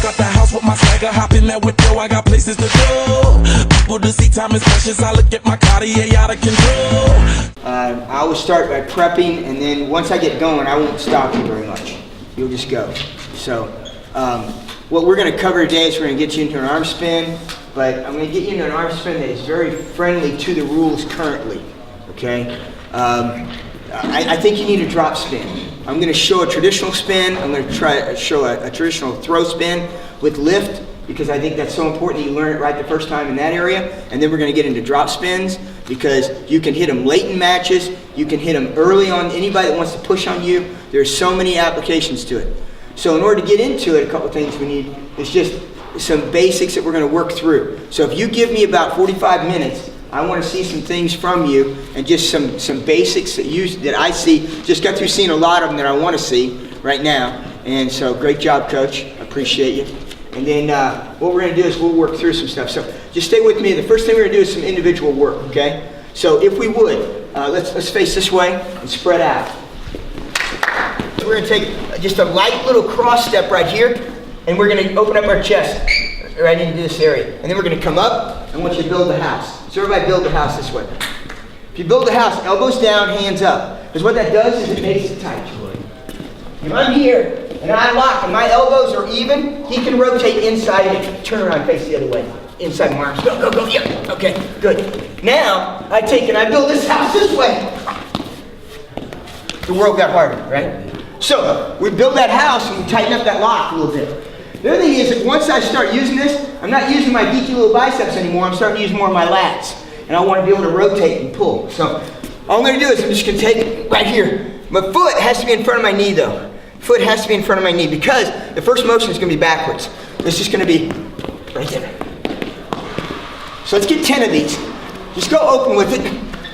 out the house with my swagger, hop in that window, I got places to go. People to see, time is precious, I look at my Cartier out of control. I always start by prepping, and then once I get going, I won't stop you very much. You'll just go. So, what we're going to cover today is we're going to get you into an arm spin, but I'm going to get you into an arm spin that is very friendly to the rules currently, okay? I think you need a drop spin. I'm going to show a traditional spin. I'm going to try to show a traditional throw spin with lift, because I think that's so important that you learn it right the first time in that area. And then we're going to get into drop spins, because you can hit them late in matches, you can hit them early on anybody that wants to push on you. There's so many applications to it. So in order to get into it, a couple of things we need is just some basics that we're going to work through. So if you give me about 45 minutes, I want to see some things from you, and just some basics that I see. Just got through seeing a lot of them that I want to see right now. And so great job, Coach. I appreciate you. And then what we're going to do is we'll work through some stuff. So just stay with me. The first thing we're going to do is some individual work, okay? So if we would, let's face this way and spread out. So we're going to take just a light little cross step right here, and we're going to open up our chest right into this area. And then we're going to come up, and I want you to build the house. So everybody build the house this way. If you build the house, elbows down, hands up. Because what that does is it makes it tight. If I'm here, and I lock, and my elbows are even, he can rotate inside and turn around, face the other way. Inside my arms. Go, go, go. Yeah. Okay, good. Now, I take and I build this house this way. The world got harder, right? So, we build that house and we tighten up that lock a little bit. The other thing is that once I start using this, I'm not using my geeky little biceps anymore. I'm starting to use more of my lats. And I want to be able to rotate and pull. So, all I'm going to do is I'm just going to take it right here. My foot has to be in front of my knee though. Foot has to be in front of my knee, because the first motion is going to be backwards. It's just going to be right there. So let's get 10 of these. Just go open with it.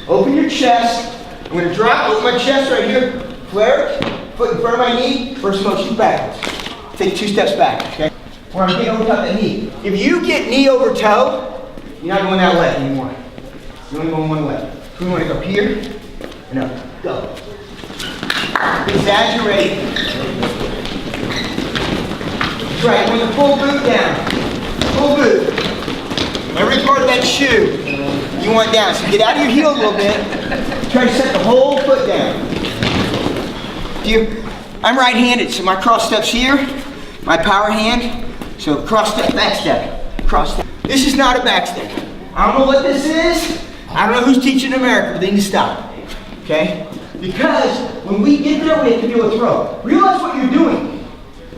Open your chest. I'm going to drop, open my chest right here. Flare it. Foot in front of my knee. First motion backwards. Take 2 steps back, okay? Or I'm getting over top that knee. If you get knee over toe, you're not going that way anymore. You're only going one way. So we want to go here and up. Go. Exaggerate. That's right, when you pull boot down. Full boot. Every part of that shoe you want down. So get out of your heel a little bit. Try to set the whole foot down. I'm right-handed, so my cross step's here. My power hand. So cross step, back step. Cross step. This is not a back step. I don't know what this is. I don't know who's teaching in America, but they need to stop. Okay? Because when we get there, we have to be able to throw. Realize what you're doing.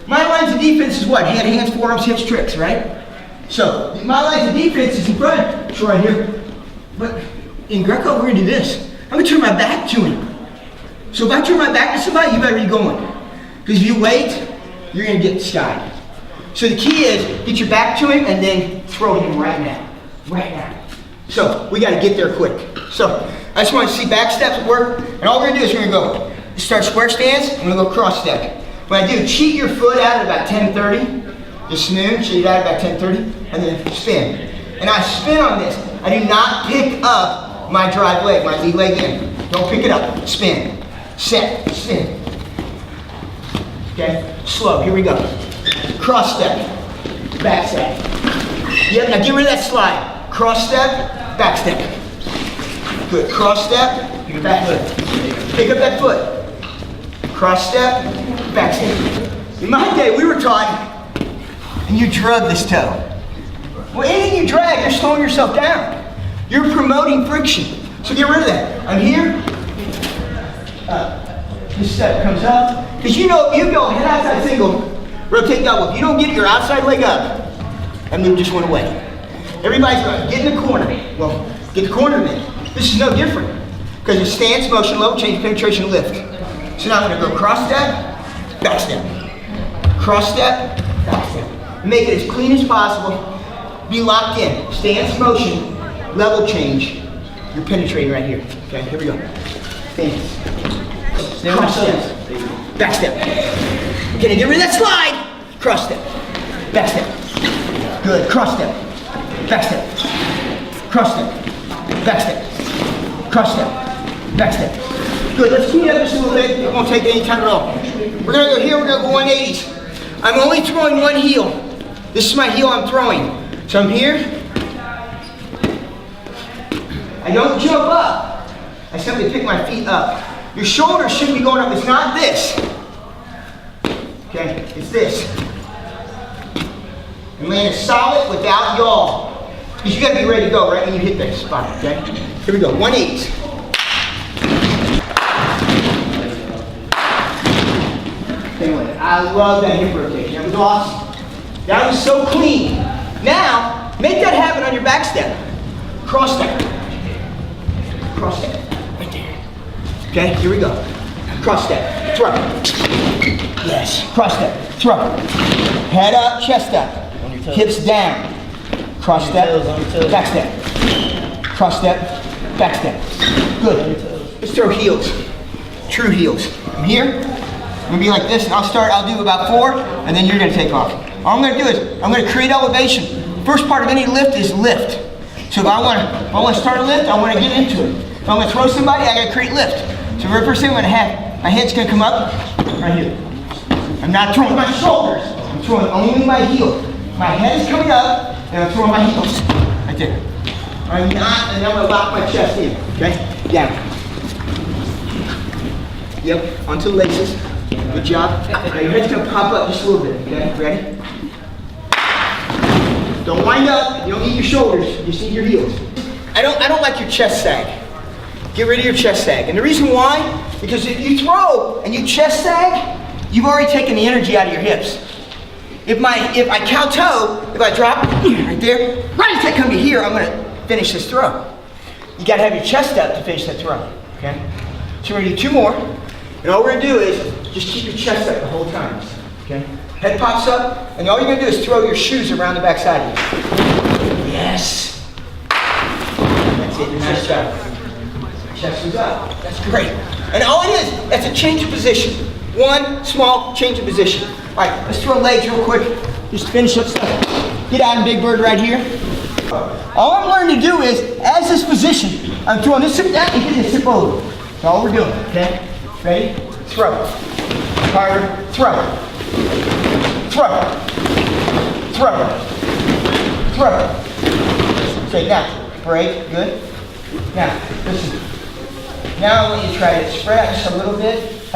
My lines of defense is what? Head, hands, forearms, hips, tricks, right? So, my lines of defense is in front. It's right here. But in Greco, we're going to do this. I'm going to turn my back to him. So if I turn my back to somebody, you better be going. Because if you wait, you're going to get skied. So the key is, get your back to him and then throw him right now. Right now. So, we got to get there quick. So, I just want to see back steps work, and all we're going to do is we're going to go start square stance, I'm going to go cross step. When I do, cheat your foot out at about 10:30, just smooth, cheat it out at about 10:30, and then spin. And I spin on this. I do not pick up my drive leg, my lead leg in. Don't pick it up. Spin. Set. Spin. Okay? Slow. Here we go. Cross step. Back step. Yep, now get rid of that slide. Cross step, back step. Good. Cross step, back foot. Pick up that foot. Cross step, back step. In my day, we were taught, and you drug this toe. Well, anything you drag, you're slowing yourself down. You're promoting friction. So get rid of that. I'm here. This step comes up. Because you know, if you go head outside single, rotate double. If you don't get your outside leg up, that move just went away. Everybody's going, get in the corner. Well, get the corner then. This is no different. Because it's stance, motion, low, change, penetration, lift. So now I'm going to go cross step, back step. Cross step, back step. Make it as clean as possible. Be locked in. Stance, motion, level change. You're penetrating right here. Okay, here we go. Stance. Cross step. Back step. Okay, get rid of that slide. Cross step. Back step. Good. Cross step. Back step. Cross step. Back step. Cross step. Back step. Good. Let's clean up just a little bit. It won't take any time at all. We're going to go here. We're going to go 180s. I'm only throwing one heel. This is my heel I'm throwing. So I'm here. I don't jump up. I simply pick my feet up. Your shoulders shouldn't be going up. It's not this. Okay, it's this. And land it solid without yaw. Because you gotta be ready to go right when you hit that spot, okay? Here we go, 1/8. I love that hip rotation. That was awesome. That was so clean. Now, make that happen on your back step. Cross step. Cross step. Right there. Okay, here we go. Cross step. Throw. Yes. Cross step. Throw. Head up, chest up. Hips down. Cross step. Back step. Cross step. Back step. Good. Let's throw heels. True heels. I'm here. I'm gonna be like this, and I'll do about 4, and then you're gonna take off. All I'm gonna do is, I'm gonna create elevation. First part of any lift is lift. So if I wanna start a lift, I wanna get into it. If I'm gonna throw somebody, I gotta create lift. So the first thing I'm gonna have, my head's gonna come up, right here. I'm not throwing my shoulders, I'm throwing only my heel. My head is coming up, and I'm throwing my heels, right there. I'm not, and I'm gonna lock my chest in, okay? Down. Yep, onto the laces. Good job. Now your head's gonna pop up just a little bit, okay? Ready? Don't wind up, you don't need your shoulders, you just need your heels. I don't like your chest sag. Get rid of your chest sag. And the reason why, because if you throw and you chest sag, you've already taken the energy out of your hips. If I kowtow, if I drop right there, right as I come to here, I'm gonna finish this throw. You gotta have your chest up to finish that throw, okay? So we're gonna do 2 more, and all we're gonna do is just keep your chest up the whole time, okay? Head pops up, and all you're gonna do is throw your shoes around the back side of you. Yes. That's it, nice job. Chest is up, that's great. And all it is, that's a change of position. One small change of position. All right, let's throw legs real quick. Just finish up stuff. Get out in big bird right here. All I'm learning to do is, as this position, I'm throwing this hip down and getting this hip over. That's all we're doing, okay? Ready? Throw. Harder. Throw. Throw. Throw. Throw. Okay, now, break. Good. Now, listen. Now I want you to try to spread out just a little bit.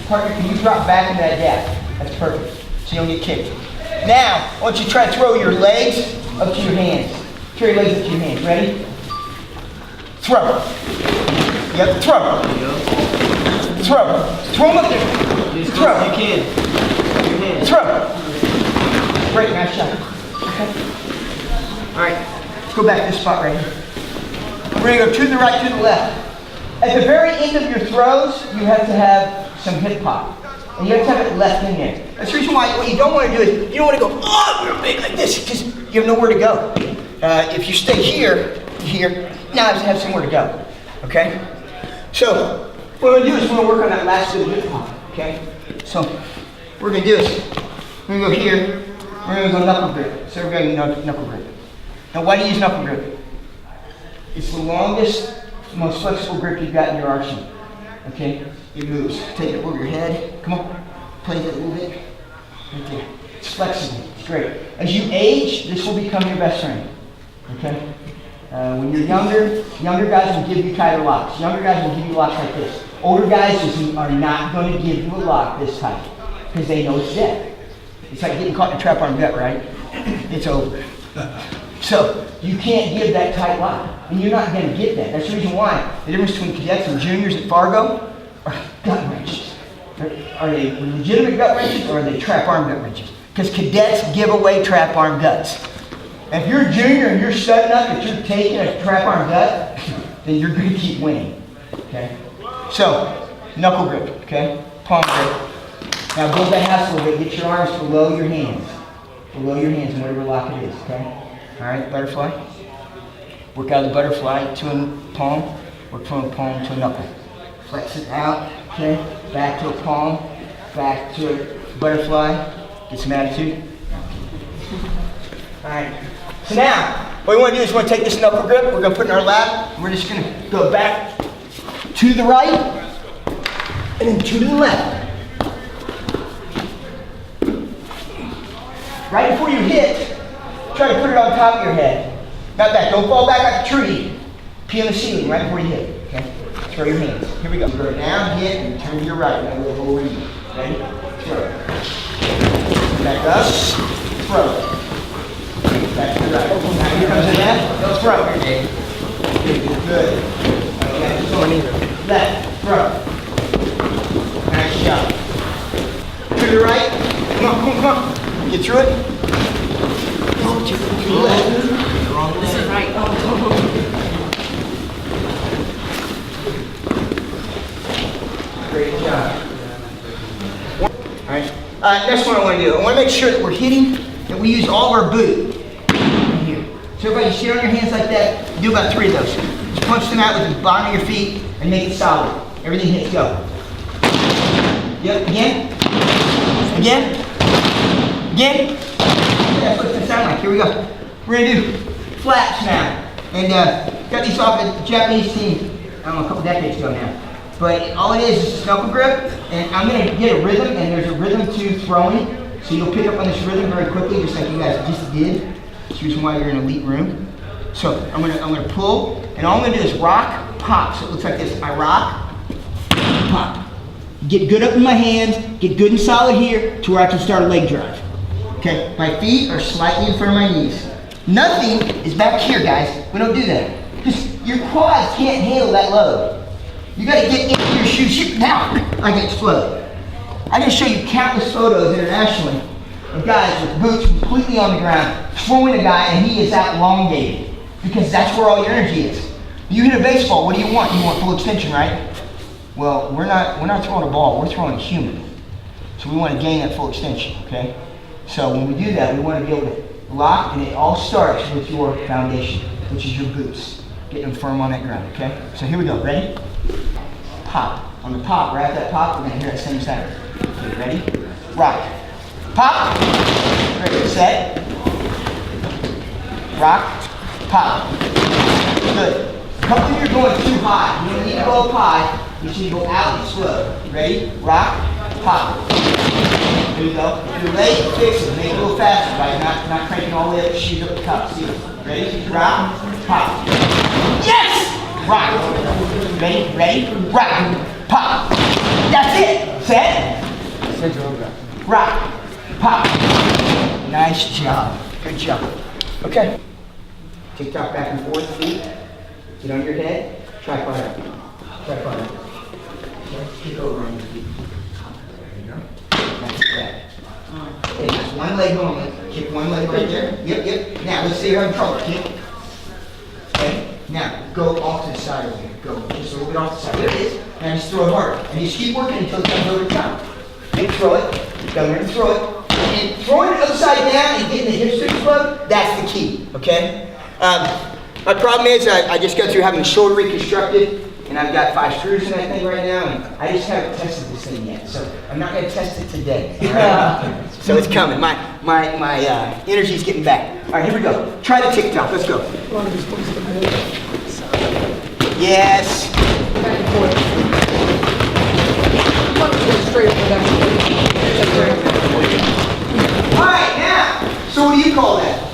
Partner, can you drop back into that gap? That's perfect. So you don't get kicked. Now, I want you to try to throw your legs up to your hands. Throw your legs up to your hands. Ready? Throw. Yep, throw. Throw. Throw them up there. Throw. You can. Throw. Great, nice shot. Okay. All right, let's go back to this spot right here. We're going to go to the right, to the left. At the very end of your throws, you have to have some hip pop. And you have to have it left in there. That's the reason why what you don't want to do is, you don't want to go, oh, you're big like this, because you have nowhere to go. If you stay here, now you have somewhere to go. Okay? So, what we're going to do is we're going to work on that last bit of hip hop. Okay? So, what we're going to do is, we're going to go here, we're going to go knuckle grip. So we're going to go knuckle grip. Now, why do you use knuckle grip? It's the longest, most flexible grip you've got in your arsenal. Okay? It moves. Take it over your head. Come on. Play it a little bit. Right there. It's flexible. It's great. As you age, this will become your best friend. Okay? When you're younger guys will give you tighter locks. Younger guys will give you locks like this. Older guys are not going to give you a lock this tight because they know it's dead. It's like getting caught in a trap arm gut, right? It's over. So you can't give that tight lock, and you're not going to get that. That's the reason why the difference between cadets and juniors at Fargo are gut wrenches. Are they legitimate gut wrenches or are they trap arm gut wrenches? Because cadets give away trap arm guts. And if you're a junior and you're studying up that you're taking a trap arm gut, then you're going to keep winning. Okay? So, knuckle grip, okay? Palm grip. Now build that house a little bit. Get your arms below your hands. Below your hands in whatever lock it is, okay? All right, butterfly. Work out of the butterfly to a palm, or from a palm to a knuckle. Flex it out, okay? Back to a palm, back to a butterfly. Get some attitude. All right. So now, what we want to do is we want to take this knuckle grip. We're going to put it in our lap. We're just going to go back to the right and then to the left. Right before you hit, try to put it on top of your head. Not that, don't fall back like a tree. Pee on the ceiling right before you hit, okay? Throw your hands. Here we go. Go down, hit, and turn to your right. Now we'll go over you. Ready? Throw. Back up, throw. Back to the right. Now here comes the left, throw. Good. Okay, left, throw. Nice job. To the right. Come on, come on, come on. Get through it. To the left. This is right. Great job. All right. That's what I want to do. I want to make sure that we're hitting, that we use all of our boot in here. So everybody sit on your hands like that. Do about 3 of those. Just punch them out with the bottom of your feet and make it solid. Everything hits, go. Yep, again. Again. Again. That's what it's going to sound like. Here we go. We're going to do flaps now. And got these off at the Japanese team, I don't know, a couple decades ago now. But all it is a knuckle grip, and I'm going to get a rhythm, and there's a rhythm to throwing. So you'll pick up on this rhythm very quickly, just like you guys just did. That's the reason why you're in an elite room. So I'm gonna pull, and all I'm going to do is rock, pop. So it looks like this. I rock, pop. Get good up in my hands, get good and solid here to where I can start a leg drive. Okay, my feet are slightly in front of my knees. Nothing is back here, guys. We don't do that. Because your quads can't handle that load. You got to get into your shoes. Now, I can explode. I can show you countless photos internationally of guys with boots completely on the ground, throwing a guy, and he is out elongated. Because that's where all your energy is. You hit a baseball, what do you want? You want full extension, right? Well, we're not throwing a ball, we're throwing a human. So we want to gain that full extension, okay? So when we do that, we want to be able to lock, and it all starts with your foundation, which is your boots. Getting them firm on that ground, okay? So here we go, ready? Pop. On the pop, right at that pop, we're going to hear that same sound. Okay, ready? Rock. Pop. Ready, set. Rock. Pop. Good. A couple of you are going too high. You don't need to go up high. You should go out and slow. Ready? Rock. Pop. There you go. If your leg fixes, make it a little faster, right? Not cranking all the way up the shoes up the top. See? Ready? Rock. Pop. Yes! Rock. Ready? Ready? Rock. Pop. That's it. Set. Rock. Pop. Nice job. Good job. Okay. Tick-tock back and forth, feet. Get on your head. Tripod up. Tripod up. Kick over on your feet. There you go. That's that. Okay, just one leg only. Kick one leg right there. Yep. Now, let's say you're having trouble. Kick. Okay. Now, go off to the side over here. Go just a little bit off the side. There it is. Now just throw it hard. And just keep working until it comes over the top. Okay, throw it. Go ahead and throw it. And throwing it upside down and getting the hips to explode, that's the key. Okay? My problem is I just got through having the shoulder reconstructed, and I've got 5 screws in that thing right now, and I just haven't tested this thing yet. So I'm not going to test it today. All right? So it's coming. My energy's getting back. All right, here we go. Try the tick-tock. Let's go. Yes. Back and forth. Straight All right, now. So what do you call that?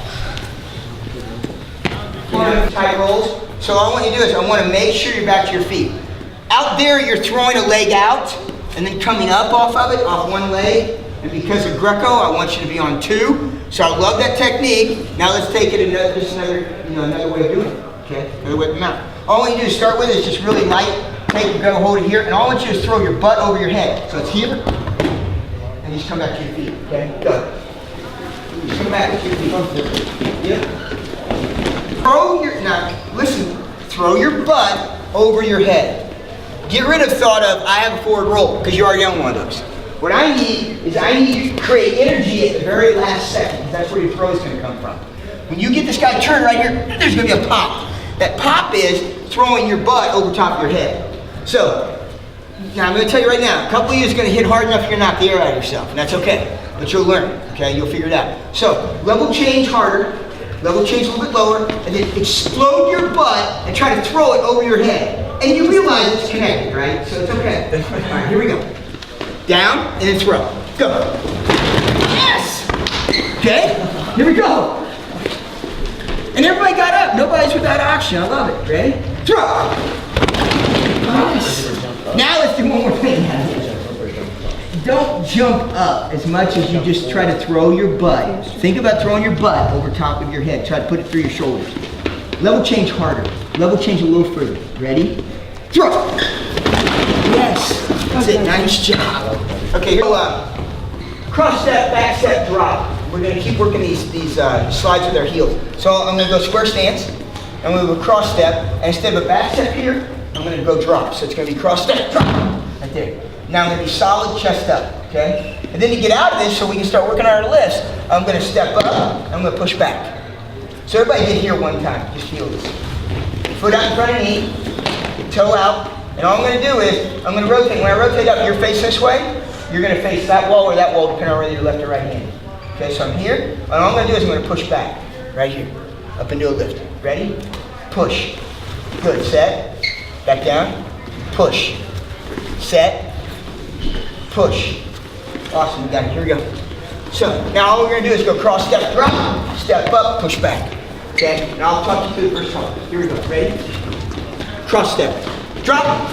Tight rolls. So all I want you to do is I want to make sure you're back to your feet. Out there, you're throwing a leg out and then coming up off of it, off one leg. And because of Greco, I want you to be on 2. So I love that technique. Now let's take it another way of doing it. Okay, another way of mount. All I want you to do is start with is just really light. Take it, go hold it here, and all I want you to do is throw your butt over your head. So it's here, and you just come back to your feet. Okay, go. Just come back to your feet. Yep. Throw your butt over your head. Get rid of thought of, I have a forward roll, because you're already on one of those. What I need is you to create energy at the very last second, because that's where your throw is going to come from. When you get this guy turned right here, there's going to be a pop. That pop is throwing your butt over top of your head. So, now I'm going to tell you right now, a couple of you is going to hit hard enough you're going to knock the air out of yourself, and that's okay. But you'll learn, okay? You'll figure it out. So, level change harder. Level change a little bit lower, and then explode your butt and try to throw it over your head. And you realize it's connected, right? So it's okay. All right, here we go. Down, and then throw. Go. Yes! Okay, here we go. And everybody got up. Nobody's without oxygen. I love it. Ready? Throw. Nice. Now let's do one more thing. Don't jump up as much as you just try to throw your butt. Think about throwing your butt over top of your head. Try to put it through your shoulders. Level change harder. Level change a little further. Ready? Throw. Yes. That's it. Nice job. Okay, here. Cross step, back step, drop. We're going to keep working these slides with our heels. So I'm going to go square stance. I'm going to go cross step. And instead of a back step here, I'm going to go drop. So it's going to be cross step, drop. Right there. Now I'm going to be solid chest up. Okay? And then to get out of this so we can start working on our lifts, I'm going to step up. I'm going to push back. So everybody get here one time. Just feel this. Foot out in front of knee. Toe out. And all I'm going to do is, I'm going to rotate. When I rotate up, you're facing this way. You're going to face that wall or that wall, depending on whether you're left or right hand. Okay, so I'm here. And all I'm going to do is I'm going to push back. Right here. Up into a lift. Ready? Push. Good. Set. Back down. Push. Set. Push. Awesome. We got it. Here we go. So now all we're going to do is go cross step, drop, step up, push back. Okay? Now I'll talk you through the first one. Here we go. Ready? Cross step. Drop.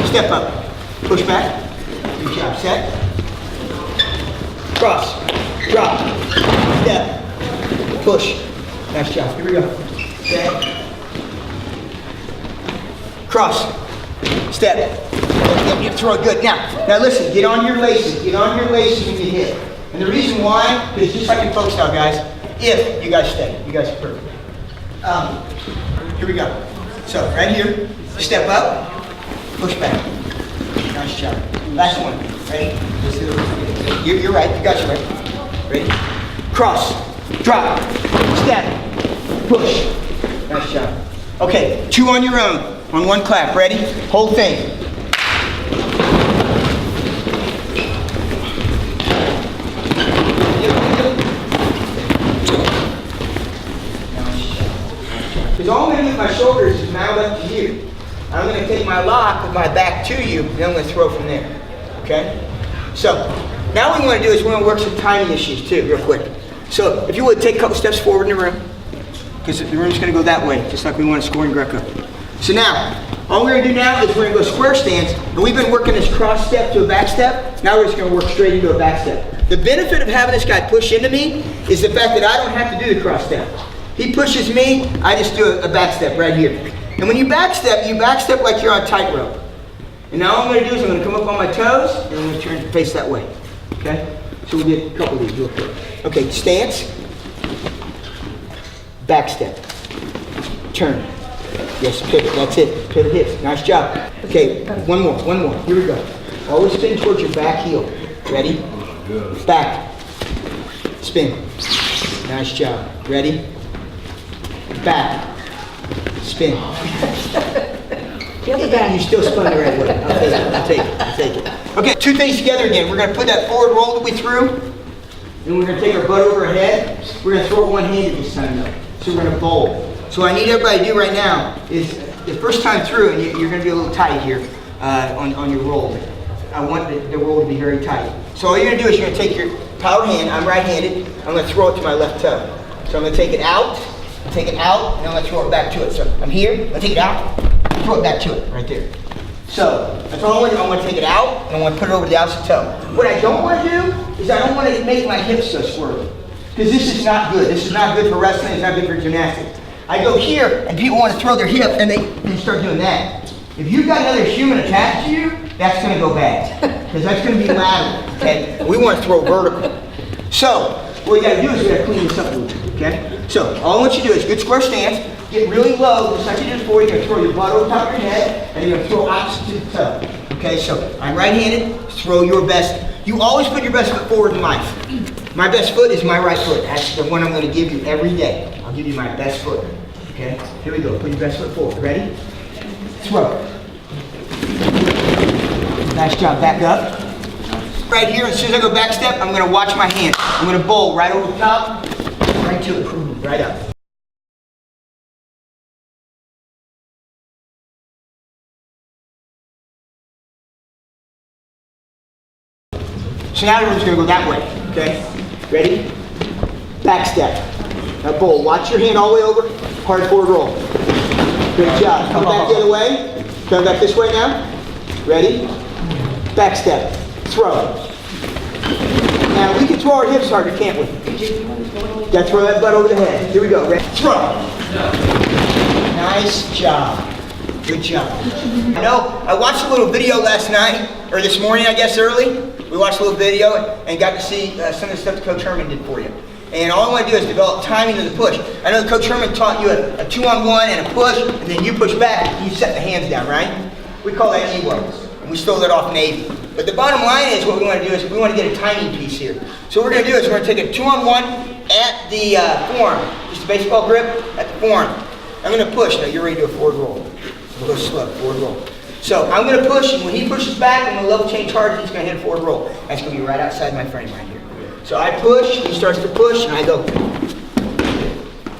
Step up. Push back. Good job. Set. Cross. Drop. Step. Push. Nice job. Here we go. Set. Cross. Step. Throw it good. Now listen. Get on your laces. Get on your laces when you hit. And the reason why is just like in folk style, guys. If you guys stay. You guys are perfect. Here we go. So right here. Step up, push back. Nice job. Last one. Ready? You're right. You got you right. Ready? Cross, drop, step, push. Nice job. Okay, 2 on your own on one clap. Ready? Whole thing. Because all I'm going to do with my shoulders is mount up to you. I'm going to take my lock with my back to you, and I'm going to throw from there. Okay? So, now what we want to do is we're going to work some timing issues too, real quick. So, if you would, take a couple steps forward in the room. Because the room's going to go that way, just like we want to score in Greco. So now, all we're going to do now is we're going to go square stance, and we've been working this cross step to a back step. Now we're just going to work straight into a back step. The benefit of having this guy push into me is the fact that I don't have to do the cross step. He pushes me, I just do a back step right here. And when you back step like you're on tightrope. And now all I'm going to do is I'm going to come up on my toes, and I'm going to turn face that way. Okay? So we'll get a couple of these real quick. Okay, stance. Back step. Turn. Yes, pivot. That's it. Pivot hips. Nice job. Okay, one more. Here we go. Always spin towards your back heel. Ready? Back. Spin. Nice job. Ready? Back. Spin. You still spun the right way. I'll take it. Okay, 2 things together again. We're going to put that forward roll that we threw, and we're going to take our butt over our head. We're going to throw it one-handed this time though. So we're going to bowl. So what I need everybody to do right now is the first time through, and you're going to be a little tight here on your roll. I want the roll to be very tight. So all you're going to do is you're going to take your power hand. I'm right-handed. I'm going to throw it to my left toe. So I'm going to take it out, and I'm going to throw it back to it. So I'm here. I'm going to take it out, throw it back to it, right there. So that's all I want to do. I want to take it out, and I want to put it over the outside toe. What I don't want to do is I don't want to make my hips so swirly. Because this is not good. This is not good for wrestling. It's not good for gymnastics. I go here, and people want to throw their hip, and they start doing that. If you've got another human attached to you, that's going to go bad. Because that's going to be lateral, okay? We want to throw vertical. So what we got to do is we got to clean this up a little bit, okay? So all I want you to do is good square stance, get really low, just like you did before. You're going to throw your butt over top of your head, and you're going to throw opposite to the toe. Okay, so I'm right-handed, throw your best. You always put your best foot forward in life. My best foot is my right foot. That's the one I'm going to give you every day. I'll give you my best foot. Okay, here we go. Put your best foot forward. Ready? Throw. Nice job. Back up. Right here, as soon as I go back step, I'm going to watch my hand. I'm going to bowl right over the top, right to it, right up. So now everyone's going to go that way. Okay? Ready? Back step. Now bowl. Watch your hand all the way over. Hard forward roll. Good job. Come back the other way. Come back this way now. Ready? Back step. Throw. Now we can throw our hips harder, can't we? Gotta throw that butt over the head. Here we go. Ready? Throw. Nice job. Good job. I know, I watched a little video last night, or this morning I guess early. We watched a little video and got to see some of the stuff that Coach Herman did for you. And all I want to do is develop timing to the push. I know Coach Herman taught you a 2-on-1 and a push, and then you push back and you set the hands down, right? We call that EWO. And we stole that off Navy. But the bottom line is what we want to do is we want to get a timing piece here. So what we're going to do is we're going to take a 2-on-1 at the forearm. Just a baseball grip at the forearm. I'm going to push. Now you're ready to do a forward roll. We'll go slow, forward roll. So I'm going to push, and when he pushes back, I'm going to level change hard, he's going to hit a forward roll. That's going to be right outside my frame right here. So I push, he starts to push, and I go.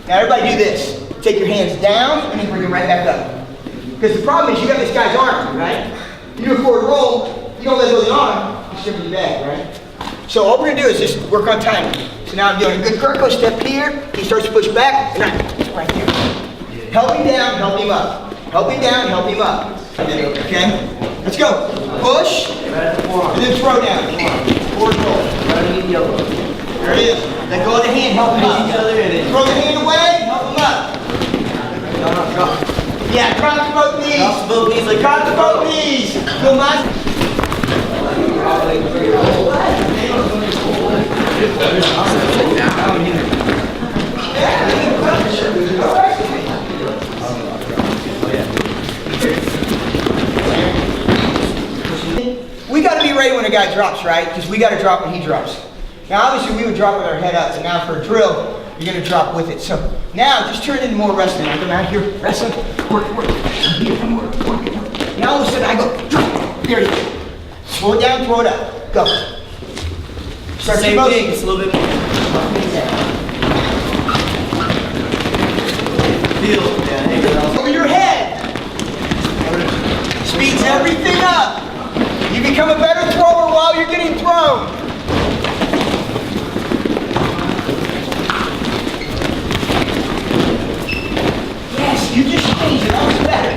Now everybody do this. Take your hands down, and then bring them right back up. Because the problem is you got this guy's arm, right? You do a forward roll, you don't let go of the arm, you strip your bag, right? So all we're going to do is just work on timing. So now I'm doing a good Greco step here, he starts to push back, and I'm right here. Help him down, help him up. Help him down, help him up. Okay? Let's go. Push, and then throw down. Forward roll. There it is. Let go of the hand, help him up. Throw the hand away, help him up. Drop. Yeah, drop to both knees. Drop to both knees. Drop to both knees. Go, man. We got to be ready when a guy drops, right? Because we got to drop when he drops. Now, obviously, we would drop with our head up, and now for a drill, you're going to drop with it. So now, just turn it into more wrestling. I come out here, wrestling, work. Here, work. Now all of a sudden, I go, drop. There you go. Slow it down, throw it up. Go. Start same thing, it's a little bit more. Over your head. Speeds everything up. You become a better thrower while you're getting thrown. Yes, you just changed it. That was better.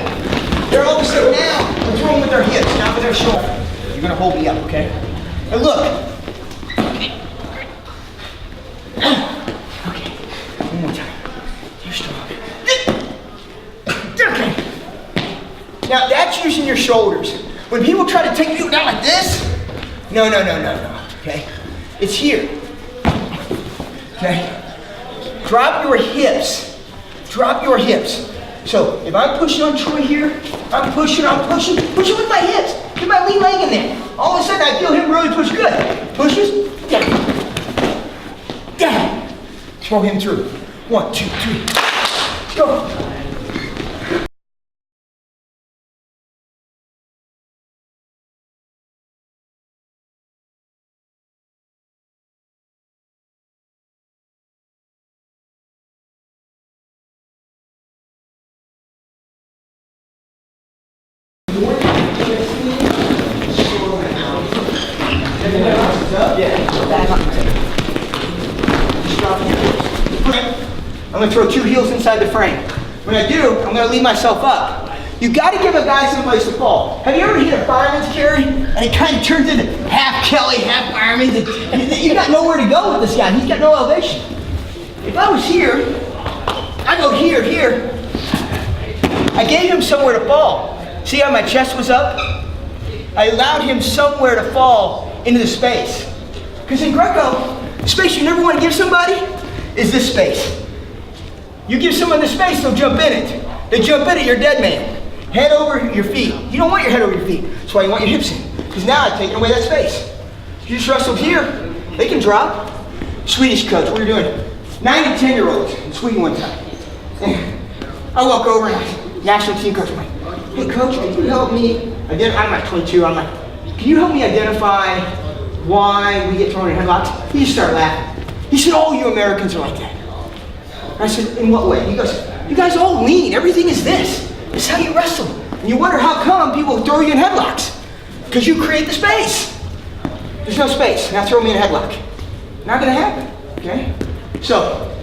They're all of a sudden now, we're throwing with our hips, not with our shoulder. You're going to hold me up, okay? Now look. Okay. One more time. You're strong. Okay. Now that's using your shoulders. When people try to take you down like this, no, okay? It's here, okay? Drop your hips. So if I'm pushing on Troy here, I'm pushing with my hips. Get my lean leg in there. All of a sudden I feel him really push good. Pushes, down. Throw him through. 1, 2, 3. Go. I'm going to throw 2 heels inside the frame. When I do, I'm going to leave myself up. You got to give a guy someplace to fall. Have you ever hit a fireman's carry and it kind of turns into half Kelly, half fireman? You got nowhere to go with this guy. He's got no elevation. If I was here, I go here. I gave him somewhere to fall. See how my chest was up? I allowed him somewhere to fall into the space. Because in Greco, the space you never want to give somebody is this space. You give someone this space, they'll jump in it. They jump in it, you're a dead man. Head over your feet. You don't want your head over your feet. That's why you want your hips in. Because now I've taken away that space. You just wrestled here, they can drop. Swedish coach, we were doing 9 and 10-year-olds in Sweden one time. And I walk over and national team coach, I'm like, hey coach, can you help me? I'm like 22, I'm like, can you help me identify why we get thrown in headlocks? He just started laughing. He said, oh, you Americans are like that. I said, in what way? He goes, you guys all lean, everything is this. This is how you wrestle. And you wonder how come people throw you in headlocks. Because you create the space. There's no space. Now throw me in a headlock. Not gonna happen, okay? So,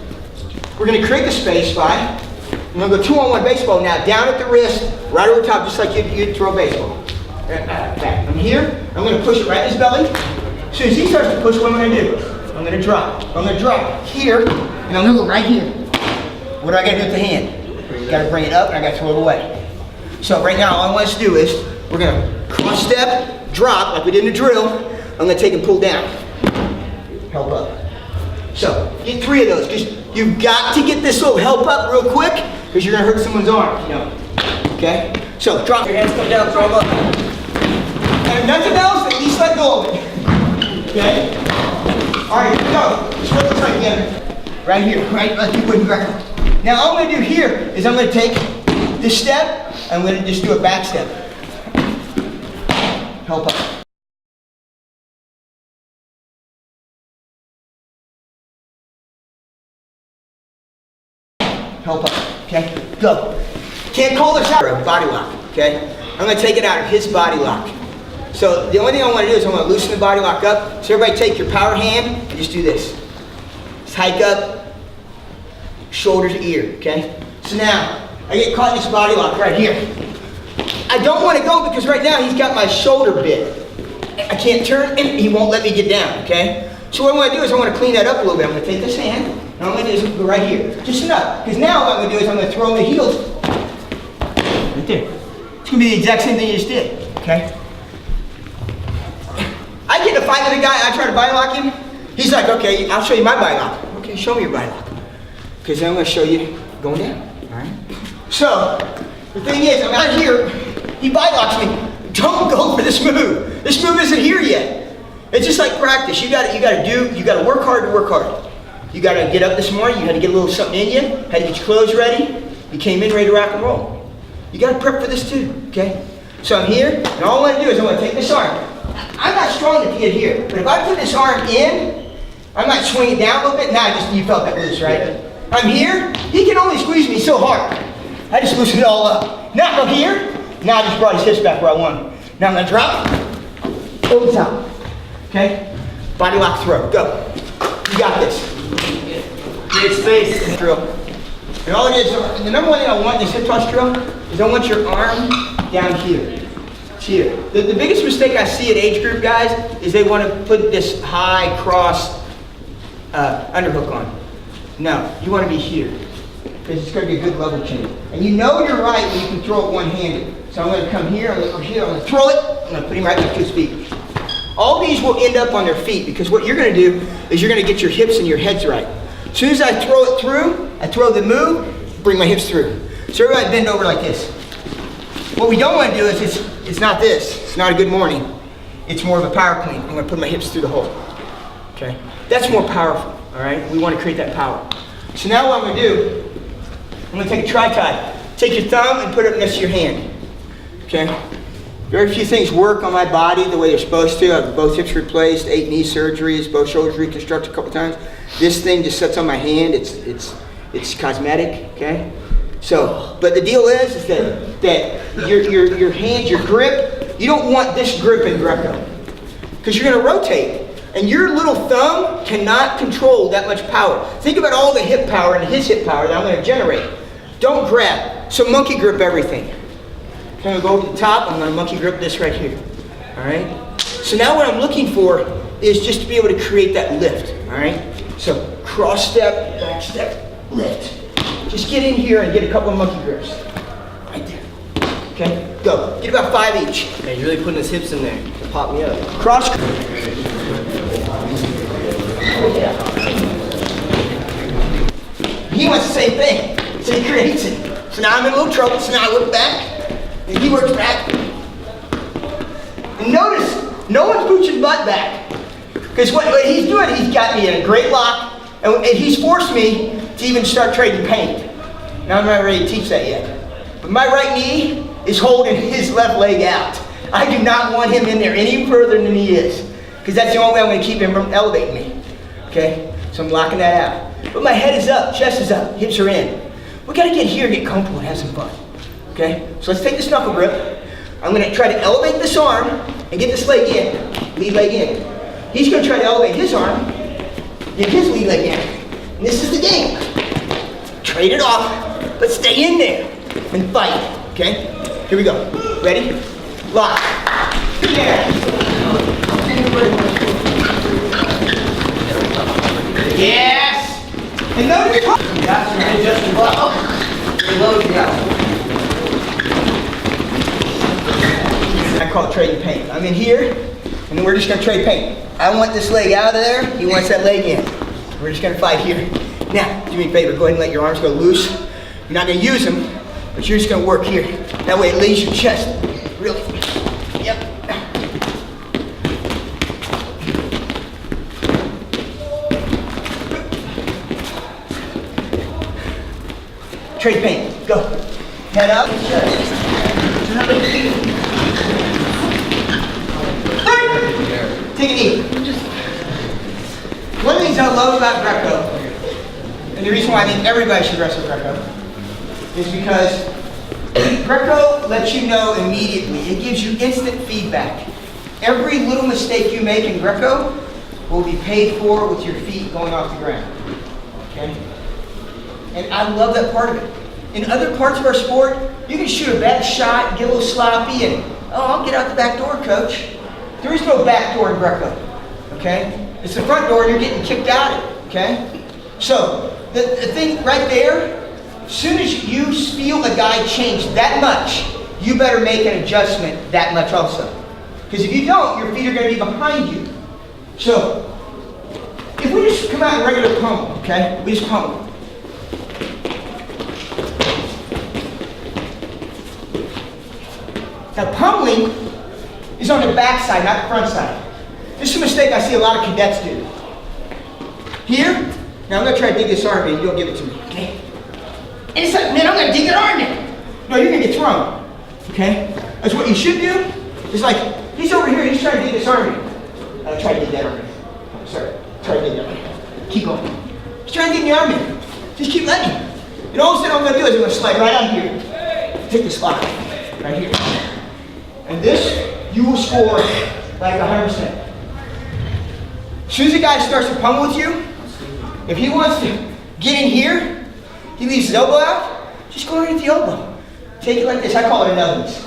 we're going to create the space spot. I'm going to go 2-on-1 baseball now, down at the wrist, right over top, just like you'd throw a baseball. Back. I'm here, I'm going to push it right in his belly. As soon as he starts to push, what am I going to do? I'm going to drop. I'm going to drop here, and I'm going to go right here. What do I got to do with the hand? Got to bring it up, and I got to throw it away. So right now, all I want us to do is, we're going to cross step, drop, like we did in the drill. I'm going to take and pull down. Help up. So, get 3 of those. Just, you've got to get this little help up real quick, because you're going to hurt someone's arm. You know. Okay? So, drop your hands, come down, throw them up. And if nothing else, at least let go of it. Okay? Alright, here we go. Let's put this right together. Right here, right? Like you would in Greco. Now, all I'm going to do here is I'm going to take this step, I'm going to just do a back step. Help up. Help up, okay? Go. Can't call this out of body lock, okay? I'm going to take it out of his body lock. So the only thing I want to do is I want to loosen the body lock up. So everybody take your power hand and just do this. Just hike up, shoulder to ear, okay? So now, I get caught in this body lock right here. I don't want to go because right now he's got my shoulder bit. I can't turn and he won't let me get down, okay? So what I want to do is I want to clean that up a little bit. I'm going to take this hand, and all I'm going to do is go right here. Just enough. Because now what I'm going to do is I'm going to throw the heels right there. It's going to be the exact same thing you just did, okay? I get in a fight with a guy, I try to body lock him. He's like, okay, I'll show you my body lock. Okay, show me your body lock. Because then I'm going to show you going down, all right? So, the thing is, I'm out here, he body locks me. Don't go for this move. This move isn't here yet. It's just like practice. You gotta work hard to work hard. You gotta get up this morning, you had to get a little something in you, had to get your clothes ready, you came in ready to rock and roll. You gotta prep for this too, okay? So I'm here, and all I wanna do is I wanna take this arm. I'm not strong enough to get here, but if I put this arm in, I might swing it down a little bit. Now you felt that loose, right? I'm here, he can only squeeze me so hard. I just loosened it all up. Now I'm here, now I just brought his hips back where I want him. Now I'm gonna drop, over the top. Okay? Body lock throw, go. You got this. Great space. Drill. And all it is, the number one thing I want in this hip toss drill is I want your arm down here. It's here. The biggest mistake I see at age group guys is they want to put this high cross underhook on. No, you want to be here. Because it's going to be a good level change. And you know you're right when you can throw it one-handed. So I'm going to come here, I'm going to go here, I'm going to throw it, I'm going to put him right back to his feet. All these will end up on their feet because what you're going to do is you're going to get your hips and your heads right. As soon as I throw it through, I throw the move, bring my hips through. So everybody bend over like this. What we don't want to do is it's not this. It's not a good morning. It's more of a power clean. I'm going to put my hips through the hole. Okay? That's more powerful, all right? We want to create that power. So now what I'm going to do, I'm going to take a tri-tie. Take your thumb and put it next to your hand. Okay? Very few things work on my body the way they're supposed to. I have both hips replaced, 8 knee surgeries, both shoulders reconstructed a couple times. This thing just sits on my hand. It's cosmetic, okay? So, but the deal is that your hands, your grip, you don't want this grip in Greco. Because you're going to rotate. And your little thumb cannot control that much power. Think about all the hip power and his hip power that I'm going to generate. Don't grab. So monkey grip everything. I'm going to go over the top. I'm going to monkey grip this right here. All right? So now what I'm looking for is just to be able to create that lift. All right? So cross step, back step, lift. Just get in here and get a couple of monkey grips. Right there. Okay? Go. Get about 5 each. Yeah, he's really putting his hips in there to pop me up. Cross. He wants the same thing. So he creates it. So now I'm in a little trouble. So now I look back. And he works back. And notice, no one's pooching butt back. Because what he's doing, he's got me in a great lock, and he's forced me to even start trading paint. Now I'm not ready to teach that yet. But my right knee is holding his left leg out. I do not want him in there any further than he is. Because that's the only way I'm going to keep him from elevating me. Okay? So I'm locking that out. But my head is up, chest is up, hips are in. We got to get here, get comfortable, and have some fun. Okay, so let's take this knuckle grip. I'm going to try to elevate this arm and get this leg in, lead leg in. He's going to try to elevate his arm, get his lead leg in. And this is the game. trade it off, but stay in there and fight, okay? Here we go. Ready? Lock. Yeah. Yes. And notice. That's right. Just reload. I call it trading paint. I'm in here, and then we're just gonna trade paint. I want this leg out of there. He wants that leg in. We're just gonna fight here. Now, do me a favor. Go ahead and let your arms go loose. You're not gonna use them, but you're just gonna work here. That way it lays your chest. Really. Yep. Trade paint. Go. Head up. Take a knee. One of the things I love about Greco, and the reason why I think everybody should wrestle Greco, is because Greco lets you know immediately. It gives you instant feedback. Every little mistake you make in Greco will be paid for with your feet going off the ground. Okay? And I love that part of it. In other parts of our sport, you can shoot a bad shot, get a little sloppy, and, oh, I'll get out the back door, coach. There is no back door in Greco. Okay? It's the front door and you're getting kicked out of it. Okay? So, the thing right there, as soon as you feel a guy change that much, you better make an adjustment that much also. Because if you don't, your feet are going to be behind you. So, if we just come out in regular pummel, okay? We just pummel. Now, pummeling is on the back side, not the front side. This is a mistake I see a lot of cadets do. Here, now I'm going to try to dig this arm in, you don't give it to me, okay? And it's like, man, I'm going to dig that arm in. No, you're going to get thrown, okay? That's what you should do. It's like, he's over here, he's trying to dig this arm in. Try to dig that arm in. Sorry, try to dig that arm in. Keep going. He's trying to dig the arm in. Just keep letting him. And all of a sudden, what I'm going to do is I'm going to slide right out here. Take the spot, right here. And this, you will score like 100%. As soon as a guy starts to pummel with you, if he wants to get in here, he leaves his elbow out, just go underneath the elbow. Take it like this. I call it a nubbins.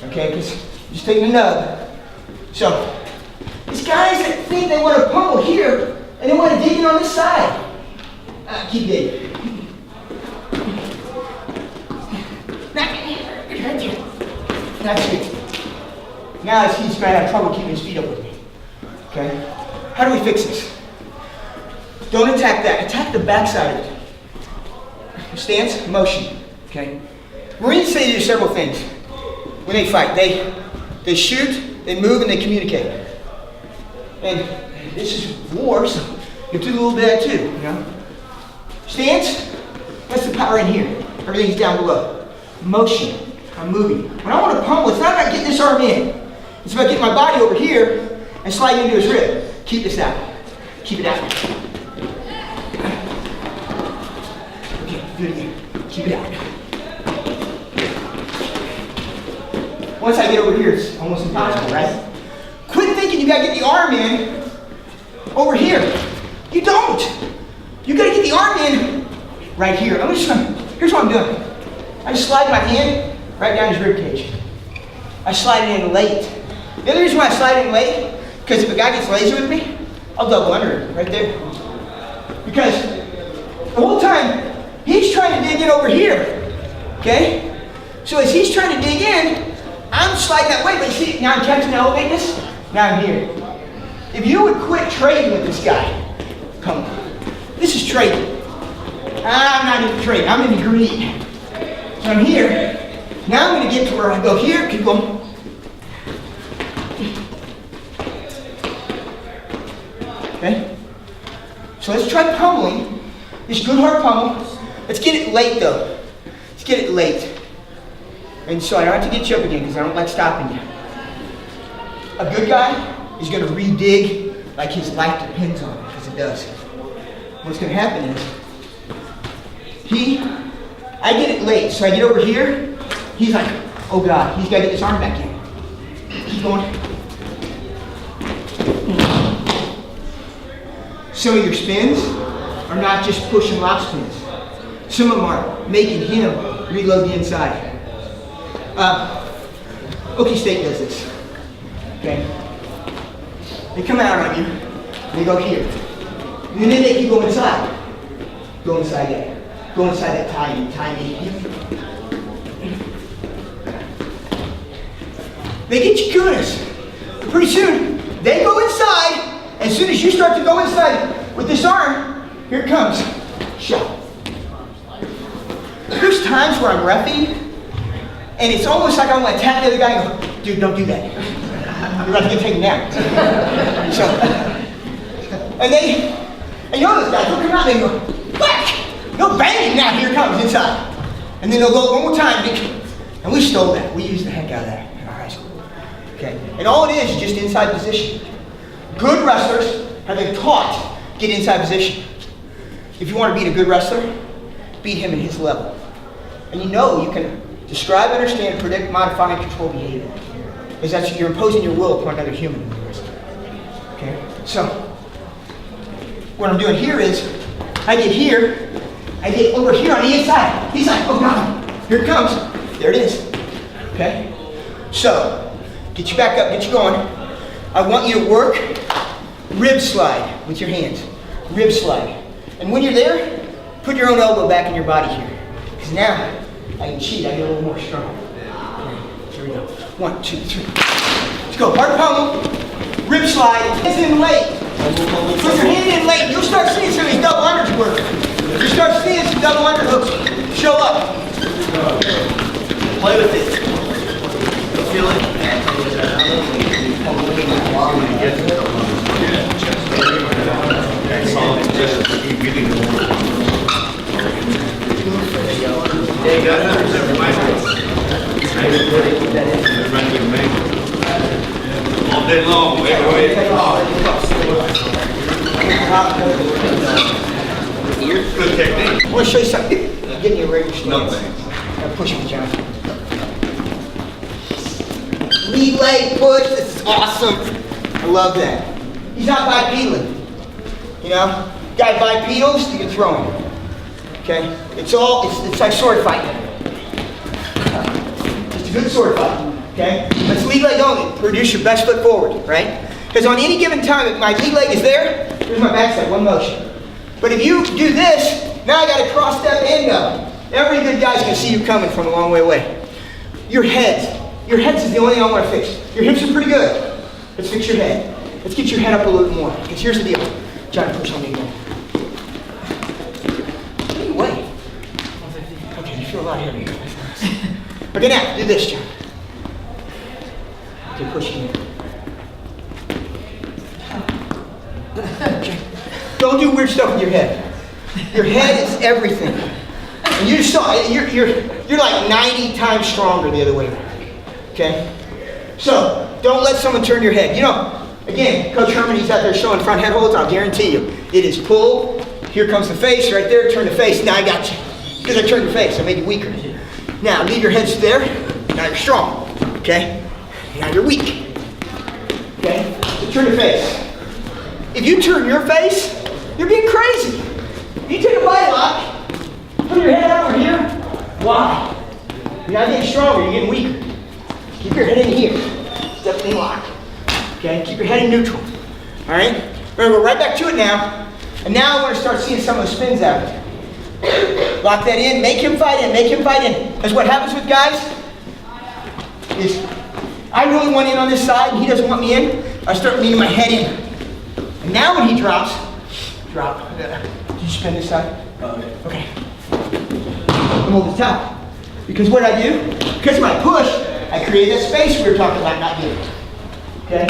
Okay, because you're just taking a nub. So, these guys that think they want to pummel here, and they want to dig in on this side. Keep digging. That's it. Now he's going to have trouble keeping his feet up with me. Okay? How do we fix this? Don't attack that. Attack the back side of it. Stance, motion. Okay? Marines say to do several things when they fight. They shoot, they move, and they communicate. And this is war, so you do a little bit of that too. You know? Stance, that's the power in here. Everything's down below. Motion. I'm moving. When I want to pummel, it's not about getting this arm in. It's about getting my body over here and sliding into his rib. Keep this out. Keep it out. Okay, do it again. Keep it out. Once I get over here, it's almost impossible, right? Quit thinking you got to get the arm in over here. You don't. You got to get the arm in right here. Here's what I'm doing. I just slide my hand right down his rib cage. I slide it in late. The other reason why I slide in late, because if a guy gets lazy with me, I'll double under it right there. Because the whole time, he's trying to dig in over here. Okay? So as he's trying to dig in, I'm sliding that way, but see, now I'm catching the elevating this, now I'm here. If you would quit trading with this guy, come on. This is trading. I'm not into trading, I'm into greed. So I'm here. Now I'm going to get to where I go here, keep going. Okay? So let's try pummeling. This good hard pummel. Let's get it late though. Let's get it late. And so I don't have to get you up again because I don't like stopping you. A good guy is going to re-dig like his life depends on it, because it does. What's going to happen is, I get it late, so I get over here. He's like, oh God, he's got to get his arm back in. Keep going. Some of your spins are not just push and lock spins. Some of them are making him reload the inside. Okie State does this. Okay? They come out on you, they go here. And then they make you go inside. Go inside that. Go inside that tiny hip. They get you kudos. Pretty soon, they go inside. As soon as you start to go inside with this arm, here it comes. Shot. There's times where I'm reffing, and it's almost like I want to tap the other guy and go, dude, don't do that. You're about to get taken down. So, and you know those guys, they'll come out and they go, whack! They'll bang it, now here it comes inside. And then they'll go one more time, and we stole that. We used the heck out of that in our high school. Okay? And all it is just inside position. Good wrestlers have been taught to get inside position. If you want to beat a good wrestler, beat him at his level. And you know you can describe, understand, predict, modify, and control behavior. Because that's, you're imposing your will upon another human. Okay? So, what I'm doing here is, I get here, I get over here on the inside. He's like, oh God, here it comes. There it is. Okay? So, get you back up, get you going. I want you to work rib slide with your hands. Rib slide. And when you're there, put your own elbow back in your body here. Because now, I can cheat, I get a little more strong. Okay, here we go. 1, 2, 3. Let's go. Hard pummel, rib slide, hands in late. Put your hand in late, you'll start seeing some of these double unders work. You start seeing some double underhooks show up. Play with it. Feel it. There you go. All day long, wait. Good technique. I want to show you something. Get in your regular stance. No thanks. Now push me, John. Lead leg push. This is awesome. I love that. He's not bipedal. You know, guy bipedals, you can throw him. Okay? It's like sword fighting. Just a good sword fight. Okay? Let's lead leg only. Produce your best foot forward, right? Because on any given time, if my lead leg is there, here's my backside, one motion. But if you do this, now I got to cross step and go. Every good guy's going to see you coming from a long way away. Your heads is the only thing I want to fix. Your hips are pretty good. Let's fix your head. Let's get your head up a little more. Because here's the deal. John, push on me again. What do you weigh? Okay, you feel a lot heavier. Okay, now, do this, John. Okay, push me in. Okay. Don't do weird stuff with your head. Your head is everything. And you just saw it. You're like 90 times stronger the other way around. Okay? So, don't let someone turn your head. You know, again, Coach Herman, he's out there showing front head holds. I'll guarantee you. It is pull. Here comes the face right there. Turn the face. Now I got you. Because I turned the face. I made you weaker. Now, leave your heads there. Now you're strong. Okay? Now you're weak. Okay? So turn the face. If you turn your face, you're being crazy. You take a body lock, put your head over here. Why? You're not getting stronger, you're getting weaker. Keep your head in here. Step in lock. Okay? Keep your head in neutral. Alright? We're going to go right back to it now. And now I want to start seeing some of those spins out there. Lock that in, make him fight in, make him fight in. Because what happens with guys is I really want in on this side and he doesn't want me in. I start leaning my head in. And now when he drops, drop. Did you spin this side? Okay. I'm hold this tight. Because what I do, because when I push, I create that space we were talking about not doing. Okay?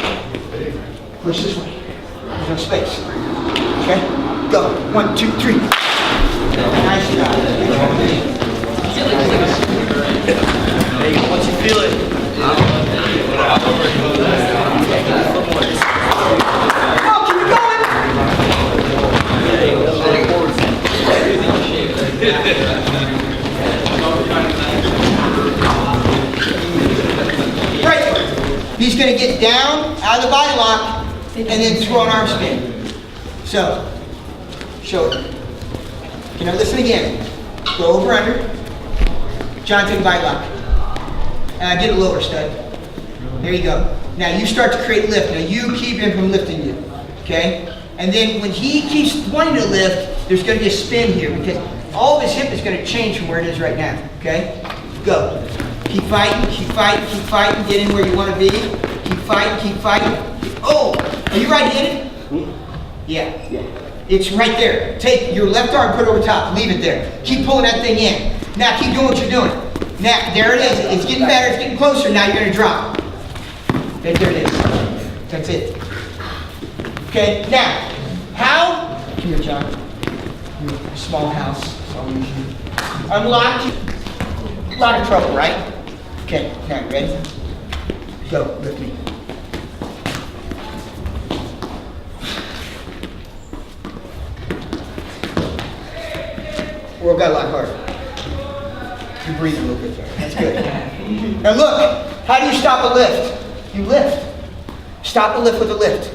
Push this way. There's no space. Okay? Go. 1, 2, 3. Nice job. Hey, once you feel it. Right. He's going to get down, out of the body lock, and then throw an arm spin. So, shoulder. You know, listen again. Go over under. John, take bite lock. Get it lower, stud. There you go. Now you start to create lift. Now you keep him from lifting you. Okay? And then when he keeps wanting to lift, there's going to be a spin here because all of his hip is going to change from where it is right now. Okay? Go. Keep fighting, keep fighting, keep fighting. Get in where you want to be. Keep fighting, keep fighting. Oh! Are you right-handed? Yeah. It's right there. Take your left arm, put it over top. Leave it there. Keep pulling that thing in. Now keep doing what you're doing. Now, there it is. It's getting better. It's getting closer. Now you're going to drop. Okay, there it is. That's it. Okay, now, how? Come here, John. Small house. Unlocked. A lot of trouble, right? Okay, now, ready? Go, lift me. Or got a lot harder. You breathe a little bit there. That's good. Now look, how do you stop a lift? You lift. Stop a lift with a lift.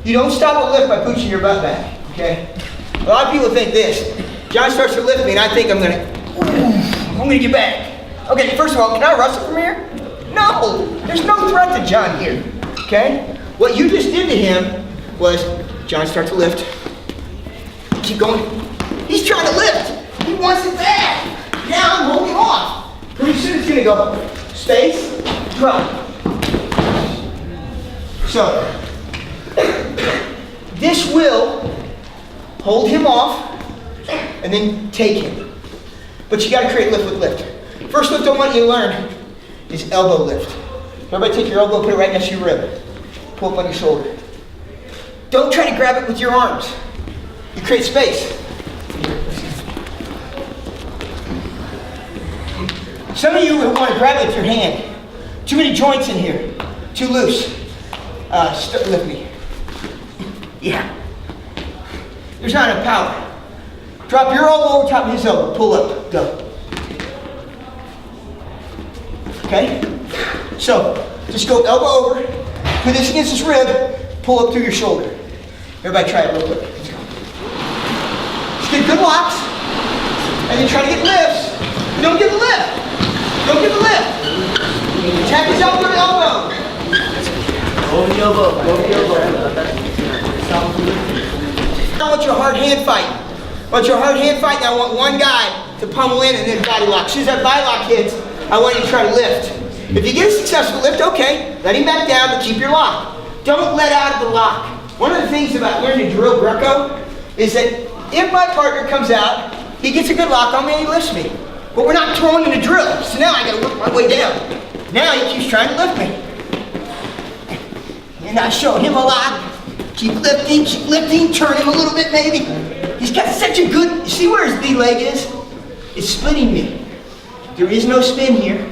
You don't stop a lift by pushing your butt back, okay? A lot of people think this. John starts to lift me and I think I'm gonna get back. Okay, first of all, can I wrestle from here? No, there's no threat to John here, okay? What you just did to him was, John starts to lift. Keep going. He's trying to lift. He wants it back. Now I'm holding off. Pretty soon it's gonna go space, drop. So, this will hold him off and then take him. But you gotta create lift with lift. First lift I want you to learn is elbow lift. Everybody take your elbow, put it right next to your rib. Pull up on your shoulder. Don't try to grab it with your arms. You create space. Some of you want to grab it with your hand. Too many joints in here. Too loose. Lift me. Yeah. There's not enough power. Drop your elbow over top of his elbow. Pull up. Go. Okay? So, just go elbow over. Put this against his rib. Pull up through your shoulder. Everybody try it real quick. Let's go. Just get good locks. And then try to get lifts. Don't get the lift. Don't get the lift. Tap his elbow to elbow. Over the elbow. Over the elbow. I want your hard hand fight. I want your hard hand fight, and I want one guy to pummel in and then body lock. As soon as that body lock hits, I want you to try to lift. If you get a successful lift, okay, let him back down, but keep your lock. Don't let out of the lock. One of the things about learning to drill Greco is that if my partner comes out, he gets a good lock on me and he lifts me. But we're not throwing in a drill, so now I gotta work my way down. Now he keeps trying to lift me. And I show him a lock. Keep lifting, turn him a little bit maybe. He's got such a good, you see where his B leg is? It's splitting me. There is no spin here,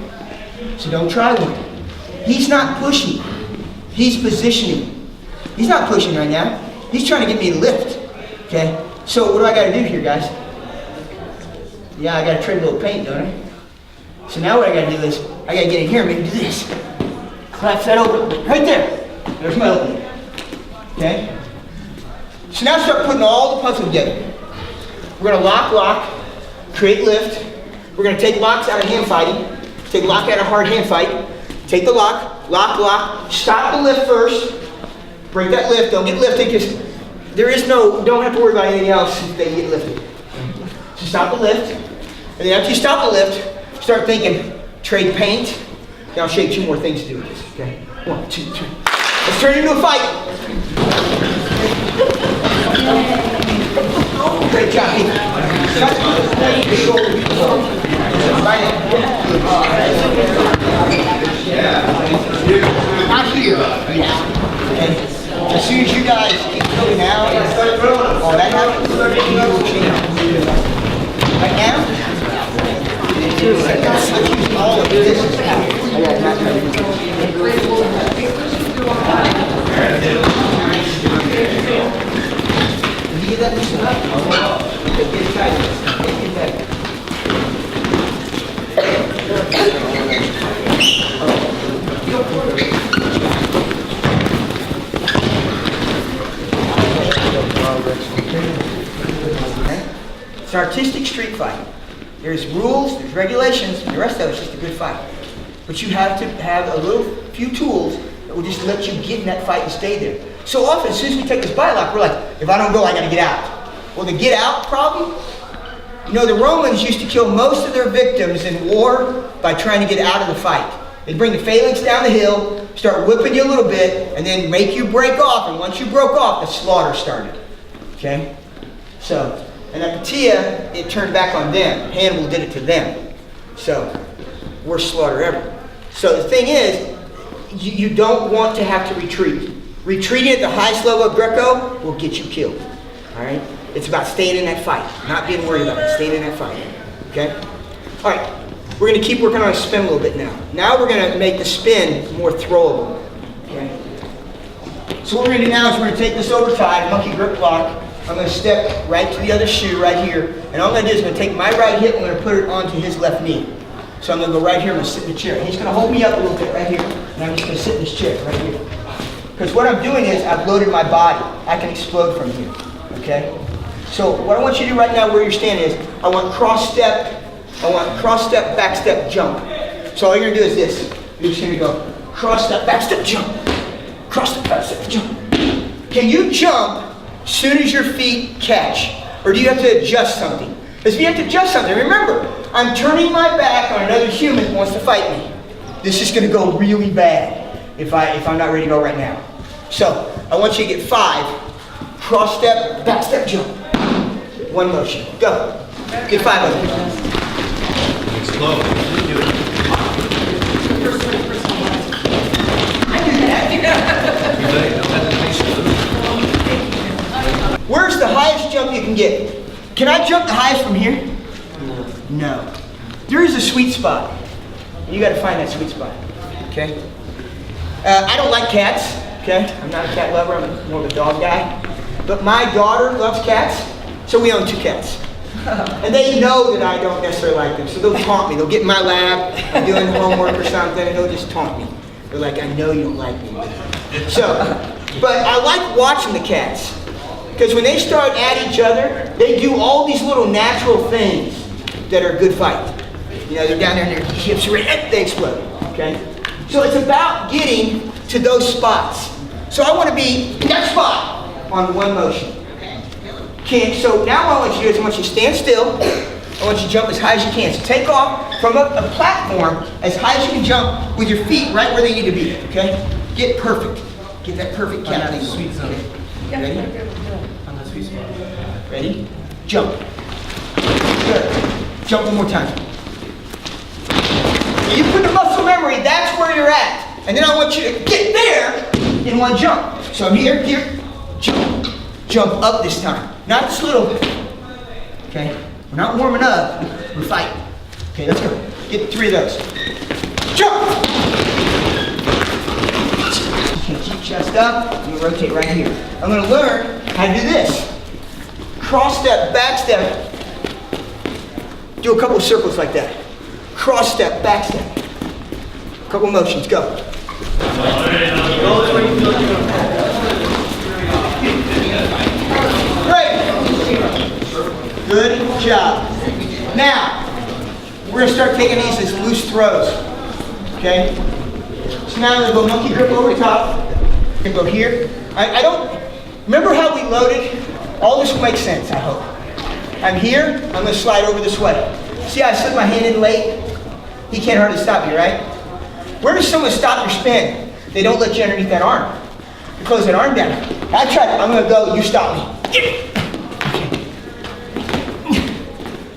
so don't try one. He's not pushing, he's positioning. He's not pushing right now. He's trying to get me to lift, okay? So what do I gotta do here, guys? Yeah, I gotta trade a little paint, don't I? So now what I gotta do is, I gotta get in here and maybe do this. Collapse that over, right there. There's my elbow. Okay? So now start putting all the puzzle together. We're gonna lock, create lift. We're gonna take locks out of hand fighting. Take lock out of hard hand fight. Take the lock, stop the lift first. Break that lift, don't get lifted because there is no, don't have to worry about anything else if they get lifted. So stop the lift. And then after you stop the lift, start thinking, trade paint. Now I'll show you two more things to do with this, okay? 1, 2, 3. Let's turn it into a fight. Great job, Pete. Not here. Okay. As soon as you guys get going now, all that happens, you will change. Right now, let's use all of this. You get that loosened up? Get tight. Get tight. It's an artistic street fight. There's rules, there's regulations, and the rest of it's just a good fight. But you have to have few tools that will just let you get in that fight and stay there. So often, as soon as we take this body lock, we're like, if I don't go, I gotta get out. Well, the get out problem, you know, the Romans used to kill most of their victims in war by trying to get out of the fight. They'd bring the phalanx down the hill, start whipping you a little bit, and then make you break off. And once you broke off, the slaughter started. Okay? So, and at Patia, it turned back on them. Hannibal did it to them. So, worst slaughter ever. So the thing is, you don't want to have to retreat. Retreating at the highest level of Greco will get you killed. All right? It's about staying in that fight, not being worried about it, staying in that fight. Okay? All right. We're going to keep working on a spin a little bit now. Now we're going to make the spin more throwable. Okay? So what we're going to do now is we're going to take this over tie, monkey grip lock. I'm going to step right to the other shoe right here. And all I'm going to do is I'm going to take my right hip and I'm going to put it onto his left knee. So I'm going to go right here, I'm going to sit in the chair. He's going to hold me up a little bit right here, and I'm just going to sit in this chair right here. Because what I'm doing is I've loaded my body. I can explode from here, okay? So what I want you to do right now where you're standing is, I want cross step, back step, jump. So all you're going to do is this. You're just going to go cross step, back step, jump. Cross step, back step, jump. Can you jump as soon as your feet catch? Or do you have to adjust something? Because if you have to adjust something, remember, I'm turning my back on another human who wants to fight me. This is going to go really bad if I'm not ready to go right now. So, I want you to get 5. Cross step, back step, jump. 1 motion. Go. Get 5 of them. Explode. I do that. Where's the highest jump you can get? Can I jump the highest from here? No. There is a sweet spot. You got to find that sweet spot. Okay? I don't like cats. Okay? I'm not a cat lover. I'm more of a dog guy. But my daughter loves cats, so we own 2 cats. And they know that I don't necessarily like them, so they'll taunt me. They'll get in my lap, I'm doing homework or something, and they'll just taunt me. They're like, I know you don't like me. So, but I like watching the cats. Because when they start at each other, they do all these little natural things that are a good fight. You know, they're down there and their hips are they explode. Okay? So it's about getting to those spots. So I want to be in that spot on 1 motion. Okay, so now what I want you to do is I want you to stand still. I want you to jump as high as you can. So take off from a platform as high as you can jump with your feet right where they need to be. Okay? Get perfect. Get that perfect cat thing. Sweet zone. Ready? On the sweet spot. Ready? Jump. Good. Jump 1 more time. You put the muscle memory, that's where you're at. And then I want you to get there in 1 jump. So I'm here, jump. Jump up this time. Not this little, okay? We're not warming up, we're fighting. Okay, let's go. Get 3 of those. Jump! Okay, keep chest up. I'm gonna rotate right here. I'm gonna learn how to do this. Cross step, back step. Do a couple of circles like that. Cross step, back step. Couple motions, go. Great. Good job. Now, we're going to start taking these as loose throws. Okay? So now I'm going to go monkey grip over the top. I'm going to go here. I don't, remember how we loaded? All this will make sense, I hope. I'm here, I'm going to slide over this way. See how I slid my hand in late? He can't hardly stop you, right? Where does someone stop your spin? They don't let you underneath that arm. You close that arm down. I tried it. I'm going to go. You stop me.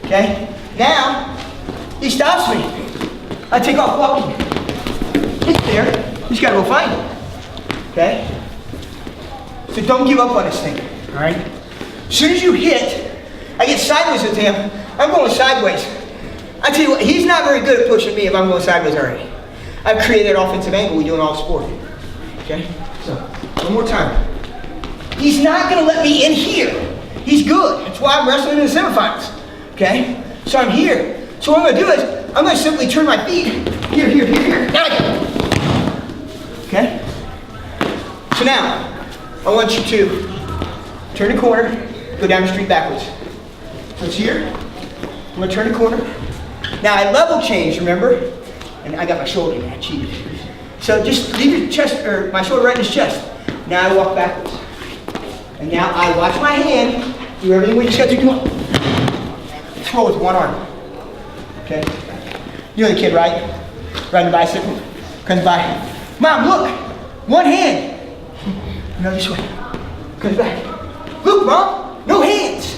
Okay? Now, he stops me. I take off walking. He's there. He's got to go find him. Okay? So don't give up on this thing. All right? As soon as you hit, I get sideways with him. I'm going sideways. I tell you what, he's not very good at pushing me if I'm going sideways already. I've created that offensive angle we do in all sport. Okay? So, 1 more time. He's not going to let me in here. He's good. That's why I'm wrestling in the semifinals. Okay? So I'm here. So what I'm going to do is, I'm going to simply turn my feet. Here. Now I go. Okay? So now, I want you to turn the corner, go down the street backwards. So it's here, I'm gonna turn the corner. Now I level change, remember? And I got my shoulder in, I cheated. So just leave your chest, or my shoulder right in his chest. Now I walk backwards. And now I watch my hand, do everything we just got to do. Throw with one arm. Okay? You know the kid, right? Riding a bicycle, comes by. Mom, look! One hand! No, this way. Comes back. Look, Mom! No hands!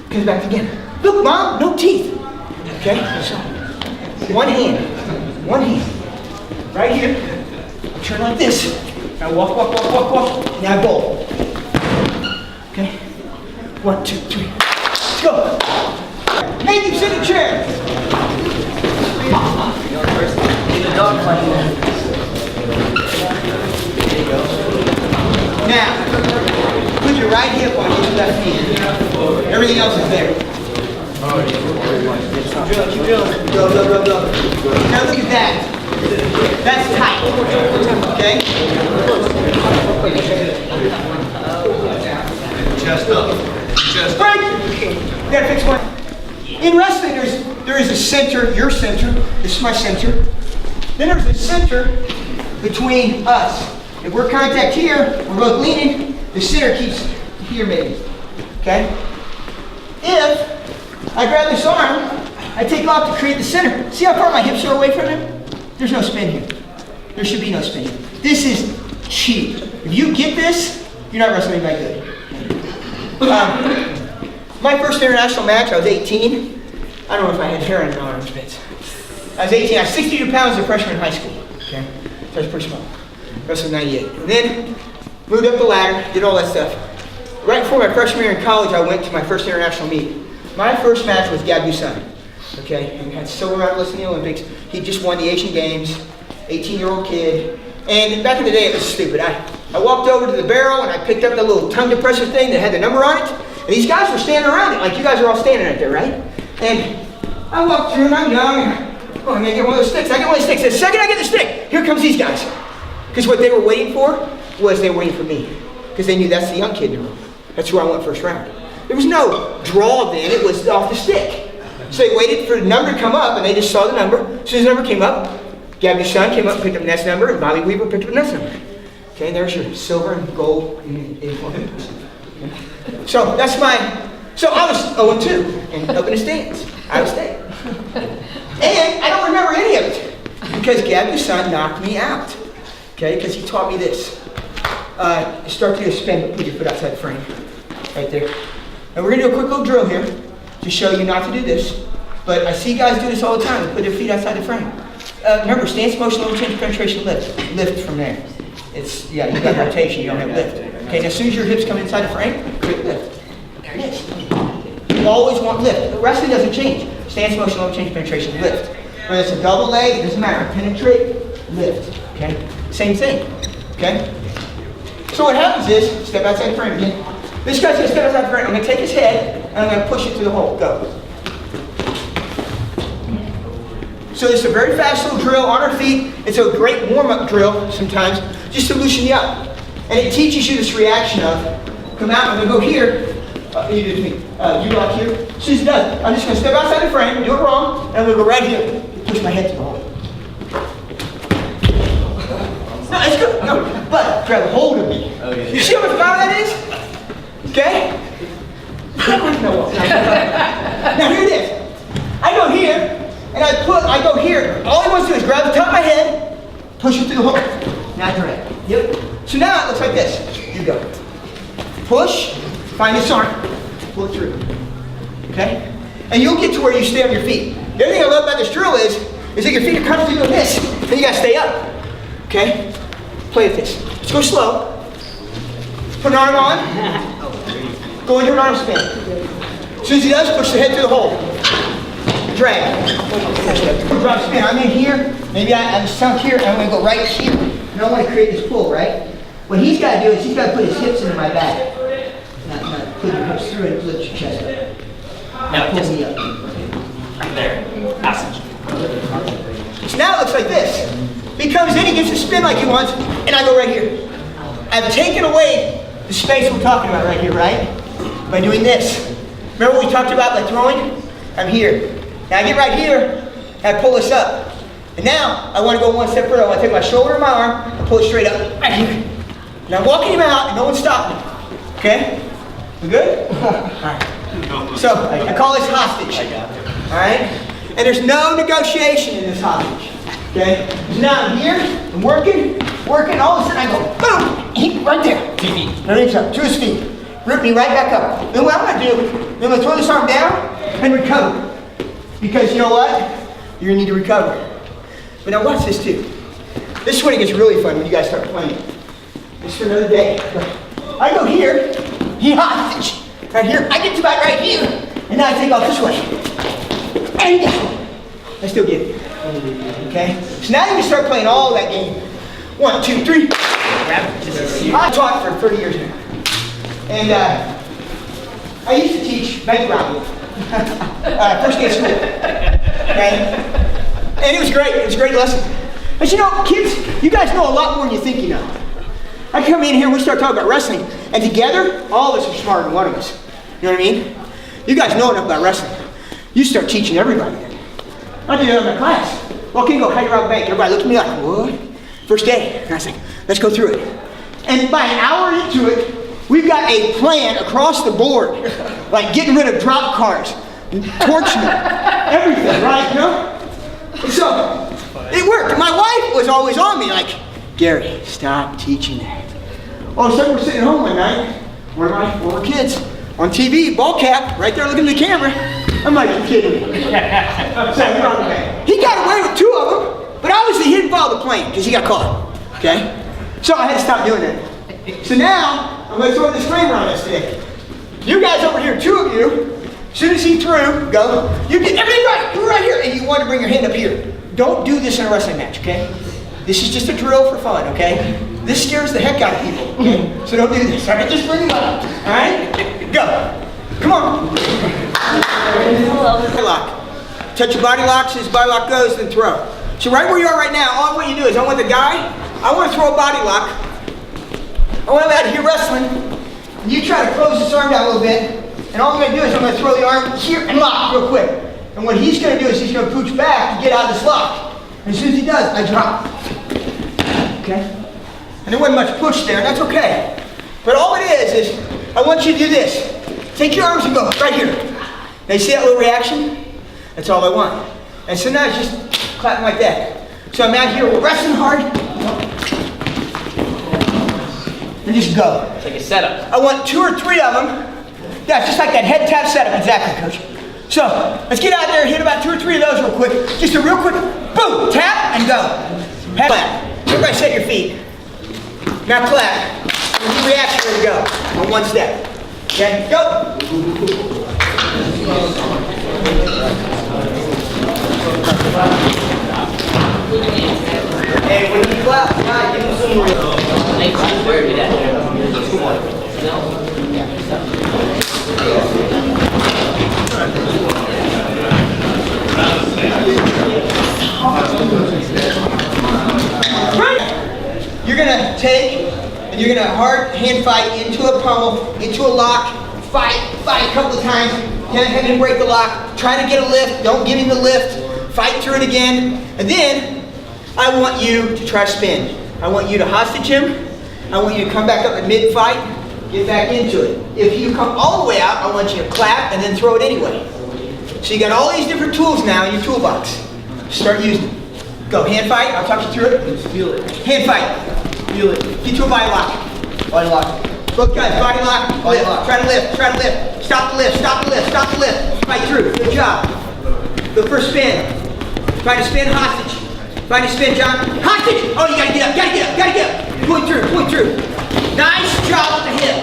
Comes back again. Look, Mom! No teeth! Okay? So, one hand. One hand. Right here. Turn like this. Now walk, walk, walk, walk, walk. Now bowl. Okay? 1, 2, 3. Let's go. Mayabb, sit in the chair. Now, put your right hip on your left knee. Everything else is there. Keep drilling. Go, go, go, go. Now look at that. That's tight. Okay? Chest up. Chest up. Break! You gotta fix one. In wrestling, there is a center, your center. This is my center. Then there's a center between us. If we're contact here, we're both leaning, the center keeps here maybe. Okay? If I grab this arm, I take off to create the center. See how far my hips are away from him? There's no spin here. There should be no spin here. This is cheap. If you get this, you're not wrestling that good. My first international match, I was 18. I don't know if I had hair on my arms, but I was 18. I was 62 pounds as a freshman in high school. Okay? So I was pretty small. Wrestled 98. And then moved up the ladder, did all that stuff. Right before my freshman year in college, I went to my first international meet. My first match was Gabu-san. Okay? He had silver medalist in the Olympics. He just won the Asian Games. 18-year-old kid. And back in the day, it was stupid. I walked over to the barrel and I picked up the little tongue depressor thing that had the number on it. And these guys were standing around it, like you guys are all standing right there, right? And I walked through and I'm young. Oh, I'm gonna get one of those sticks. I get one of those sticks. The second I get the stick, here comes these guys. Because what they were waiting for was they were waiting for me. Because they knew that's the young kid in the room. That's who I went first round. There was no draw then, it was off the stick. So they waited for the number to come up and they just saw the number. As soon as the number came up, Gabby's son came up and picked up the next number and Bobby Weaver picked up the next number. Okay, there's your silver and gold in okay. So that's my, so I was 0-2 in opening stance. Iowa State. And I don't remember any of it because Gabby's son knocked me out. Okay, because he taught me this. Start to do a spin, but put your foot outside the frame. Right there. And we're going to do a quick little drill here to show you not to do this. But I see guys do this all the time. They put their feet outside the frame. Remember, stance, motion, level change, penetration, lift. Lift from there. It's, yeah, you got rotation, you don't have lift. Okay, now as soon as your hips come inside the frame, create lift. There it is. You always want lift. The wrestling doesn't change. Stance, motion, level change, penetration, lift. Whether it's a double leg, it doesn't matter. Penetrate, lift. Okay? Same thing. Okay? So what happens is, step outside the frame again. This guy's going to step outside the frame. I'm going to take his head, and I'm going to push it through the hole. Go. So this is a very fast little drill on our feet. It's a great warm-up drill sometimes, just to loosen you up. And it teaches you this reaction of, come out, I'm going to go here. You do it to me. You go out here. As soon as it does, I'm just going to step outside the frame, do it wrong, and I'm going to go right here. Push my head through the hole. No, it's good. No, but grab a hold of me. Okay. You see how much power that is? Okay? Now here it is. I go here, and I go here. All I want to do is grab the top of my head, push it through the hole. Now direct. Yep. So now it looks like this. You go. Push, find this arm, pull it through. Okay? And you'll get to where you stay on your feet. The other thing I love about this drill is that your feet are constantly doing this, and you gotta stay up. Okay? Play with this. Let's go slow. Put an arm on. Go into an arm spin. As soon as he does, push the head through the hole. Drag. Drop spin. I'm in here. Maybe I'm sunk here. I'm going to go right here. And I want to create this pull, right? What he's got to do is he's got to put his hips into my back. Not put your hips through and lift your chest up. Now pull me up. Right there. Awesome. So now it looks like this. He comes in, he gets a spin like he wants, and I go right here. I've taken away the space we're talking about right here, right? By doing this. Remember what we talked about by throwing? I'm here. Now I get right here, and I pull this up. And now, I want to go one step further. I want to take my shoulder and my arm and pull it straight up, right here. Now I'm walking him out, and no one's stopping me. Okay? We good? Alright. So, I call this hostage. Alright? And there's no negotiation in this hostage. Okay? So now I'm here, I'm working, all of a sudden I go, boom! Right there. Reach up, to his feet. Rip me right back up. Then what I'm going to do, I'm going to throw this arm down and recover. Because you know what? You're going to need to recover. But now watch this too. This is when it gets really fun when you guys start playing. This is for another day. I go here, he hostage. Right here, I get to about right here. And now I take off this way. And down. I still get it. Okay? So now you can start playing all that game. 1, 2, 3. I taught for 30 years now. And I used to teach bank robbery. First day of school. Okay? And it was great. It was a great lesson. But you know, kids, you guys know a lot more than you think you know. I come in here and we start talking about wrestling. And together, all of us are smarter than one of us. You know what I mean? You guys know enough about wrestling. You start teaching everybody. I do that in my class. Walk in and go, how do you rob a bank? Everybody looked at me like, what? First day. And I was like, let's go through it. And by an hour into it, we've got a plan across the board. Like getting rid of drop cards, torching everything, right? You know? So, it worked. My wife was always on me like, Gary, stop teaching that. All of a sudden we're sitting home one night, one of our kids, on TV, ball cap, right there looking at the camera. I'm like, you're kidding me. So he got away with 2 of them, but obviously he didn't follow the plan because he got caught, okay? So I had to stop doing that. So now, I'm going to throw a disclaimer on this today. You guys over here, 2 of you, as soon as he threw, go, you did everything right, you were right here, and you want to bring your hand up here. Don't do this in a wrestling match, okay? This is just a drill for fun, okay? This scares the heck out of people, okay? So don't do this, all right? Just bring them up, all right? Go. Come on. Body lock. Touch your body lock, so his body lock goes, then throw. So right where you are right now, all I want you to do is I want to throw a body lock. I want him out here wrestling. You try to close this arm down a little bit. And all I'm going to do is I'm going to throw the arm here and lock real quick. And what he's going to do is he's going to pooch back to get out of this lock. And as soon as he does, I drop. Okay? And there wasn't much push there, and that's okay. But all it is I want you to do this. Take your arms and go right here. Now you see that little reaction? That's all I want. And so now it's just clapping like that. So I'm out here, we're wrestling hard. And just go. It's like a setup. I want 2 or 3 of them. Yeah, just like that head tap setup, exactly, Coach. So, let's get out there and hit about 2 or 3 of those real quick. Just a real quick, boom, tap, and go. Clap. Everybody set your feet. Now clap. When you react, you're ready to go. On 1 step. Okay, go. Hey, when you clap, give them some more. You're going to take and you're going to hard hand fight into a pummel, into a lock, fight a couple of times, have him break the lock, try to get a lift, don't give him the lift, fight through it again, and then I want you to try to spin. I want you to hostage him, I want you to come back up at mid-fight, get back into it. If you come all the way out, I want you to clap and then throw it anyway. So you got all these different tools now in your toolbox. Start using them. Go, hand fight, I'll talk you through it. Feel it. Hand fight. Feel it. Get to a body lock. Body lock. Both guys, body lock, lift. Try to lift, try to lift. Stop the lift, stop the lift, stop the lift. Fight through, good job. Go for a spin. Try to spin hostage. Try to spin, John. Hostage! Oh, you gotta get up, gotta get up, gotta get up. Point through. Nice job with the hip.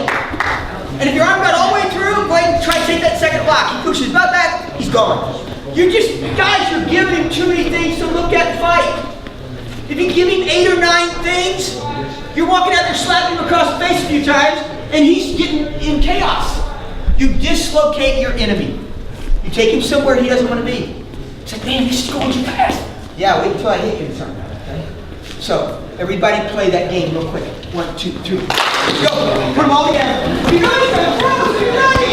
And if your arm got all the way through, go ahead and try to take that second lock. He pushes his butt back, he's gone. Guys, you're giving him too many things to look at and fight. If you give him 8 or 9 things, you're walking out there slapping him across the face a few times, and he's getting in chaos. You dislocate your enemy. You take him somewhere he doesn't want to be. It's like, man, this is going too fast. Yeah, wait until I hit you or something, okay? So, everybody play that game real quick. 1, 2, 3. Go! Put them all together. You guys got to throw! You guys!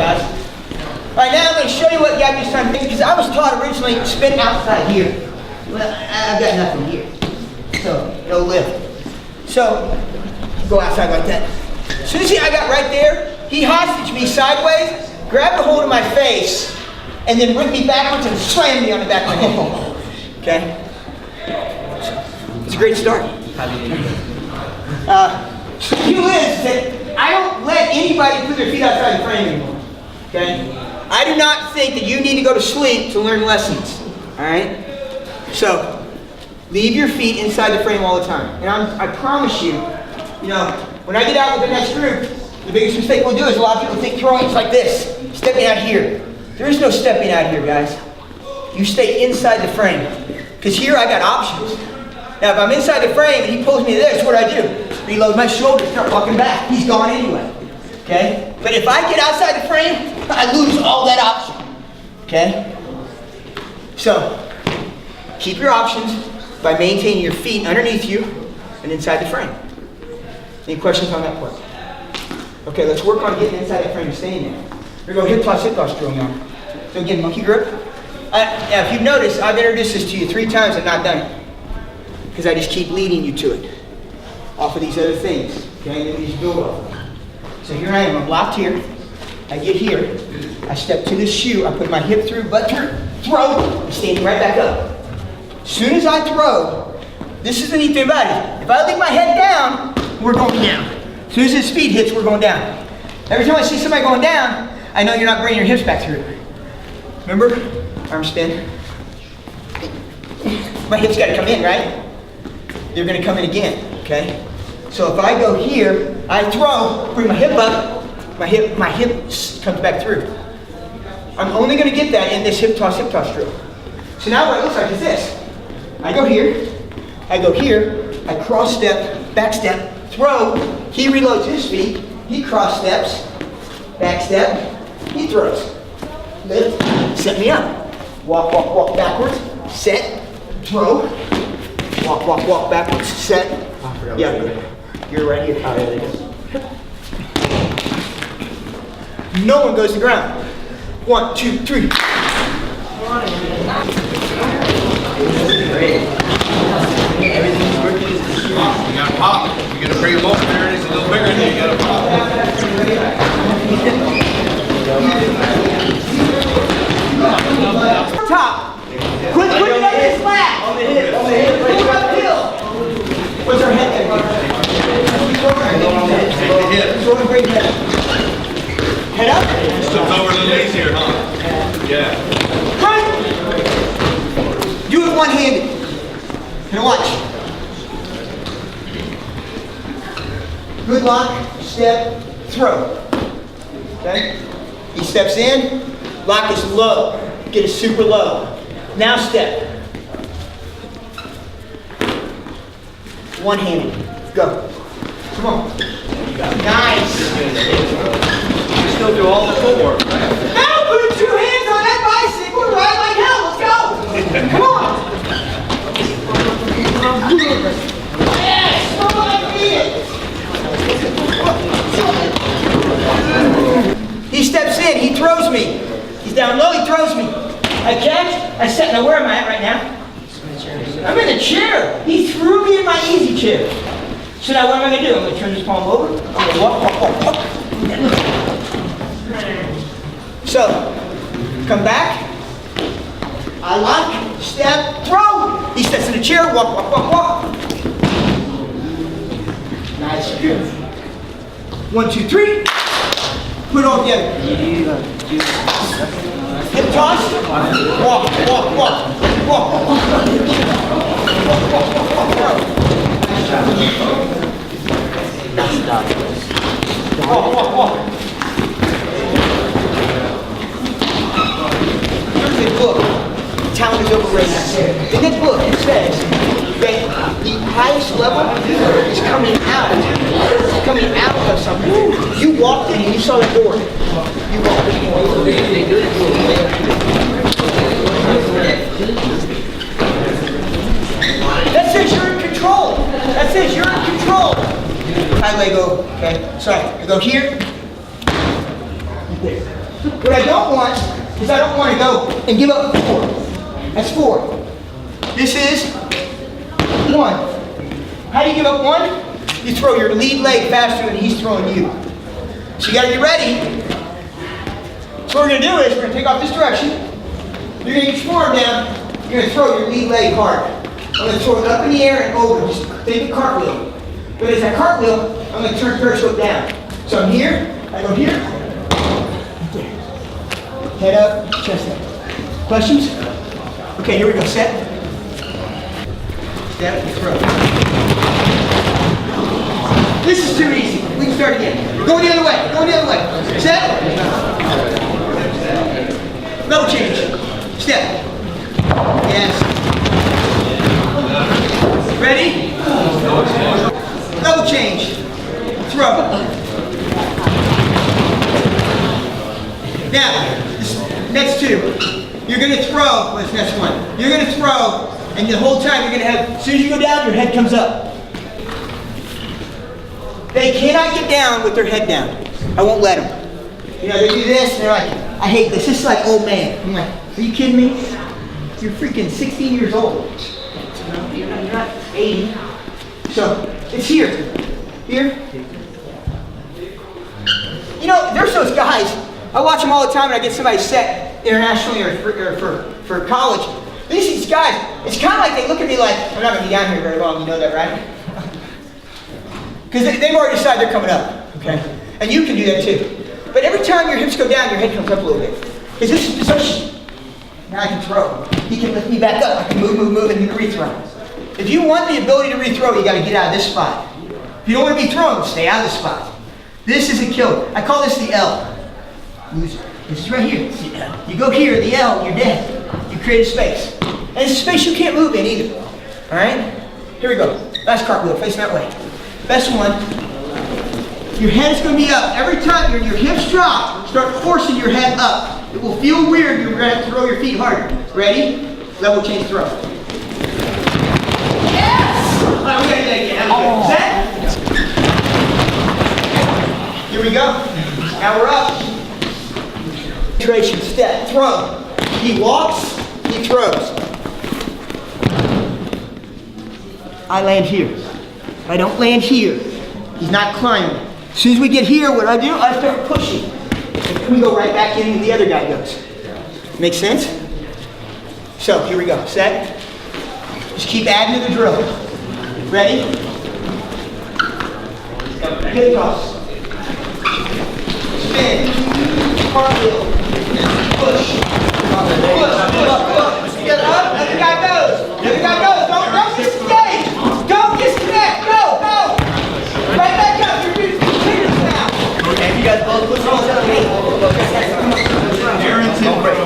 guys. All right, now I'm going to show you what Gabby's trying to do, because I was taught originally to spin outside here. Well, I've got nothing here, so no lift. So, go outside like that. As soon as I got right there, he hostaged me sideways, grabbed a hold of my face, and then ripped me backwards and slammed me on the back of my head. Okay? It's a great start. The deal is that I don't let anybody put their feet outside the frame anymore. Okay? I do not think that you need to go to sleep to learn lessons. Alright? So, leave your feet inside the frame all the time. And I promise you, when I get out with the next group, the biggest mistake we'll do is a lot of people think throwing is like this, stepping out here. There is no stepping out here, guys. You stay inside the frame. Because here I got options. Now, if I'm inside the frame and he pulls me to this, what do? Reload my shoulders, start walking back. He's gone anyway. Okay? But if I get outside the frame, I lose all that option. Okay? So, keep your options by maintaining your feet underneath you and inside the frame. Any questions on that part? Okay, let's work on getting inside that frame and staying there. We're going to hip toss drill now. So again, monkey grip. Now, if you've noticed, I've introduced this to you 3 times and not done it. Because I just keep leading you to it. Off of these other things. Okay, and then we just build off of them. So here I am, I'm blocked here. I get here. I step to this shoe. I put my hip through, butt through, throw. I'm standing right back up. As soon as I throw, this is the neat thing about it. If I leave my head down, we're going down. As soon as his speed hits, we're going down. Every time I see somebody going down, I know you're not bringing your hips back through. Remember? Arm spin. My hips got to come in, right? They're going to come in again, okay? So if I go here, I throw, bring my hip up, my hip comes back through. I'm only going to get that in this hip toss drill. So now what it looks like is this. I go here, I cross step, back step, throw, he reloads his feet, he cross steps, back step, he throws. Lift, set me up. Walk, walk, walk backwards, set, throw, walk, walk, walk backwards, set. Yeah, you're right here. Oh, there it is. No one goes to the ground. 1, 2, 3. You got to pop. You got to bring him over there and he's a little bigger than you. You got to pop. Top. Quit putting up his flat. On the hip. Pull uphill. Where's our head there? Head up. Steps over a little easier, huh? Yeah. Right. Do it one-handed. Now watch. Good lock, step, throw. Okay? He steps in, lock is low. Get it super low. Now step. One-handed. Go. Come on. Nice. You still do all the footwork. Now put 2 hands on that bicycle and ride like hell. Let's go. Come on. Yes. Come on, he steps in. He throws me. He's down low. He throws me. I catch. I set. Now where am I at right now? I'm in a chair. He threw me in my easy chair. So now what am I going to do? I'm going to turn this palm over. I'm going to walk, walk, walk, walk. So, come back. I lock, step, throw. He steps in the chair, walk, walk, walk, walk. Nice. 1, 2, 3. Put it all together. Hip toss. Walk, walk, walk. Walk, walk, walk. Walk, walk, walk, walk, walk. Walk, walk, walk. There's a book, Talent is Overrated. In that book, it says that the highest level is coming out of something. You walked in and you saw that door. You walked in. That says you're in control. That says you're in control. High leg go, okay? Sorry, I go here. There. What I don't want is I don't want to go and give up 4. That's 4. This is 1. How do you give up 1? You throw your lead leg faster than he's throwing you. So you got to get ready. So what we're going to do is we're going to take off this direction. You're going to get your forearm down. You're going to throw your lead leg hard. I'm going to throw it up in the air and over. Just think a cartwheel. But as I cartwheel, I'm going to turn periscope down. So I'm here. I go here. Head up, chest up. Questions? Okay, here we go. Set. Step, throw. This is too easy. We can start again. Go the other way. Go the other way. Set. Level change. Step. Yes. Ready? Level change. Throw. Now, this next 2. You're going to throw. What's the next one? You're going to throw, and the whole time you're going to have, as soon as you go down, your head comes up. They cannot get down with their head down. I won't let them. You know, they do this, and they're like, I hate this. This is like old man. I'm like, are you kidding me? You're freaking 16 years old. You're not 80. So, it's here. Here. You know, there's those guys. I watch them all the time when I get somebody set internationally or for college. These guys, it's kind of like they look at me like, I'm not going to be down here very long, you know that, right? Because they've already decided they're coming up, okay? And you can do that too. But every time your hips go down, your head comes up a little bit. Because this is position. Now I can throw. He can lift me back up. I can move, and rethrow. If you want the ability to rethrow, you got to get out of this spot. If you don't want to be thrown, stay out of this spot. This is a killer. I call this the L. Loser. This is right here. It's the L. You go here, the L, you're dead. You create a space. And it's a space you can't move in either. All right? Here we go. Last cartwheel, facing that way. Best one. Your head is going to be up. Every time your hips drop, start forcing your head up. It will feel weird. You're going to have to throw your feet harder. Ready? Level change throw. Yes! All right, we got to do that again. Set. Here we go. Now we're up. Step, throw. He walks, he throws. I land here. I don't land here. He's not climbing. As soon as we get here, what I do, I start pushing. And then we go right back in and the other guy goes. Make sense? So, here we go. Set. Just keep adding to the drill. Ready? Hip toss. Spin. Cartwheel. Push. Get up. Let the guy goes. Let the guy goes. Don't disengage. Don't disconnect. Go. Right back up. You're using your fingers now. Okay, you guys both push on the feet. Don't break.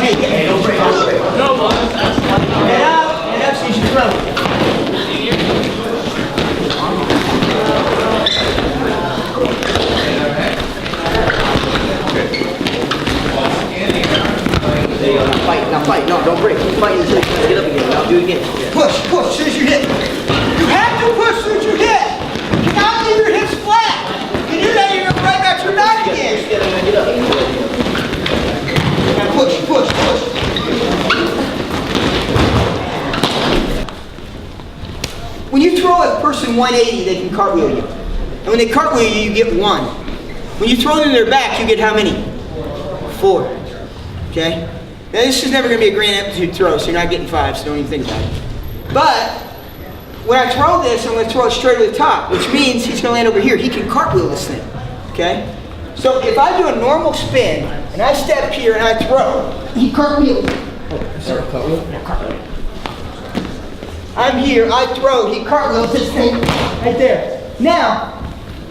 Hey, don't break. Head up, so you should throw. Now fight. No, don't break. Keep fighting until you get up again. Now do it again. Push. As soon as you hit. You have to push as soon as you hit. You cannot leave your hips flat. If you do that, you're going to right back to your back again. Get up. Now push. When you throw a person 180, they can cartwheel you. And when they cartwheel you, you get 1. When you throw them in their back, you get how many? 4. Okay? Now this is never going to be a grand amplitude throw, so you're not getting 5, so don't even think about it. But when I throw this, I'm going to throw it straight to the top, which means he's going to land over here. He can cartwheel this thing. Okay? So if I do a normal spin, and I step here and I throw, he cartwheels. Oh, sorry, cartwheel? Yeah, cartwheel. I'm here, I throw, he cartwheels this thing right there. Now,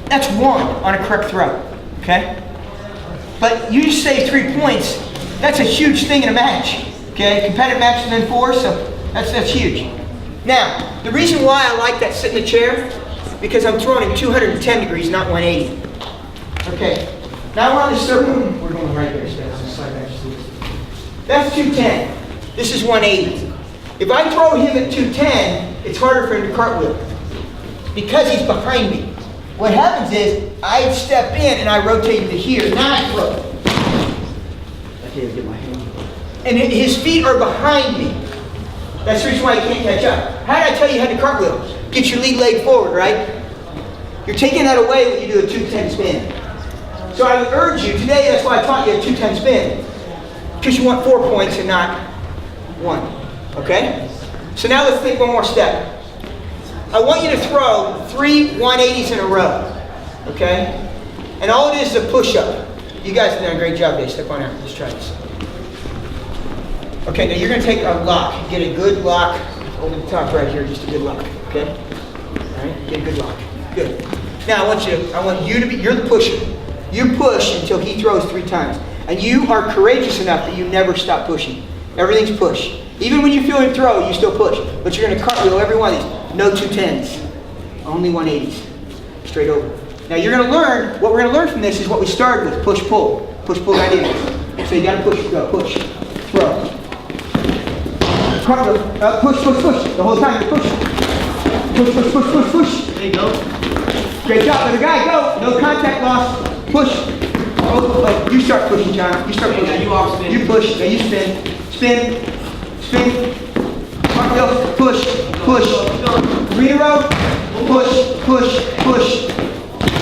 that's 1 on a correct throw. Okay? But you just saved 3 points. That's a huge thing in a match. Okay? Competitive matches in 4, so that's huge. Now, the reason why I like that sit in the chair, because I'm throwing at 210 degrees, not 180. Okay. Now we're on the circle. We're going right there, so that's slide back to this. That's 210. This is 180. If I throw him at 210, it's harder for him to cartwheel because he's behind me. What happens is I step in and I rotate him to here. Now I throw. Here, get my hand. And his feet are behind me. That's the reason why he can't catch up. How did I tell you how to cartwheel? Get your lead leg forward, right? You're taking that away when you do a 210 spin. So I would urge you, today that's why I taught you a 210 spin. Because you want 4 points and not 1. Okay? So now let's take one more step. I want you to throw 3 180s in a row. Okay? And all it is a push-up. You guys have done a great job today. Step on out. Let's try this. Okay, now you're going to take a lock. Get a good lock over the top right here. Just a good lock. Okay? All right? Get a good lock. Good. Now I want you to be, you're the pusher. You push until he throws 3 times. And you are courageous enough that you never stop pushing. Everything's push. Even when you feel him throw, you still push. But you're going to cartwheel every one of these. No 210s. Only 180s. Straight over. Now you're going to learn, what we're going to learn from this is what we started with, push-pull. Push-pull dynamics. So you got to push, go, push, throw. Cartwheel, push, push, push. The whole time you're pushing. Push, push, push, push, push. There you go. Great job, let the guy go. No contact loss. Push. Oh, you start pushing, John. You start pushing. You push, then you spin. Spin. Spin. Cartwheel, push, push. 3 in a row. Push, push, push.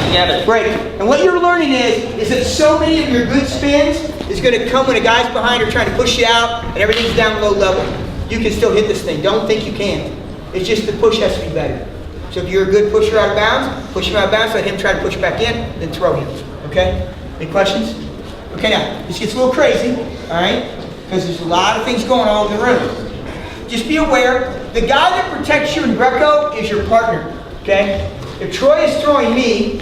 Together. Break. And what you're learning is that so many of your good spins is going to come when a guy's behind or trying to push you out and everything's down low level. You can still hit this thing. Don't think you can't. It's just the push has to be better. So if you're a good pusher out of bounds, push him out of bounds, let him try to push back in, then throw him. Okay? Any questions? Okay, now, this gets a little crazy, all right? Because there's a lot of things going on in the room. Just be aware, the guy that protects you in Greco is your partner, okay? If Troy is throwing me,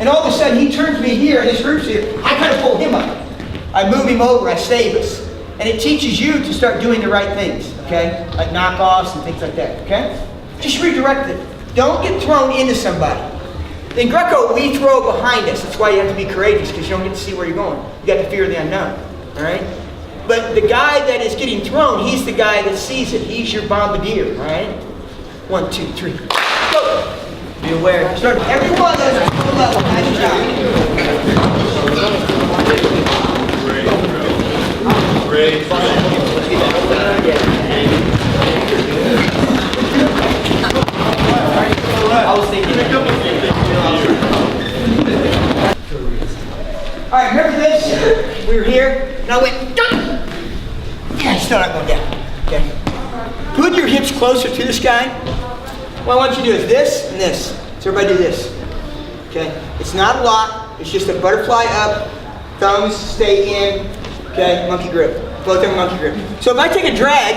and all of a sudden he turns me here, and this group's here, I kind of pull him up. I move him over, I save us. And it teaches you to start doing the right things, okay? Like knockoffs and things like that, okay? Just redirect it. Don't get thrown into somebody. In Greco, we throw behind us. That's why you have to be courageous, because you don't get to see where you're going. You got the fear of the unknown, all right? But the guy that is getting thrown, he's the guy that sees it. He's your bombardier, all right? 1, 2, 3, go! Be aware. Start every one of those at full level. Nice job. Great. I was thinking. All right, remember this? We were here, and I went, dun! Yeah, still not going down. Okay. Put your hips closer to this guy. What I want you to do is this and this. So everybody do this. Okay. It's not a lock. It's just a butterfly up. Thumbs stay in. Okay. Monkey grip. Both of them monkey grip. So if I take a drag,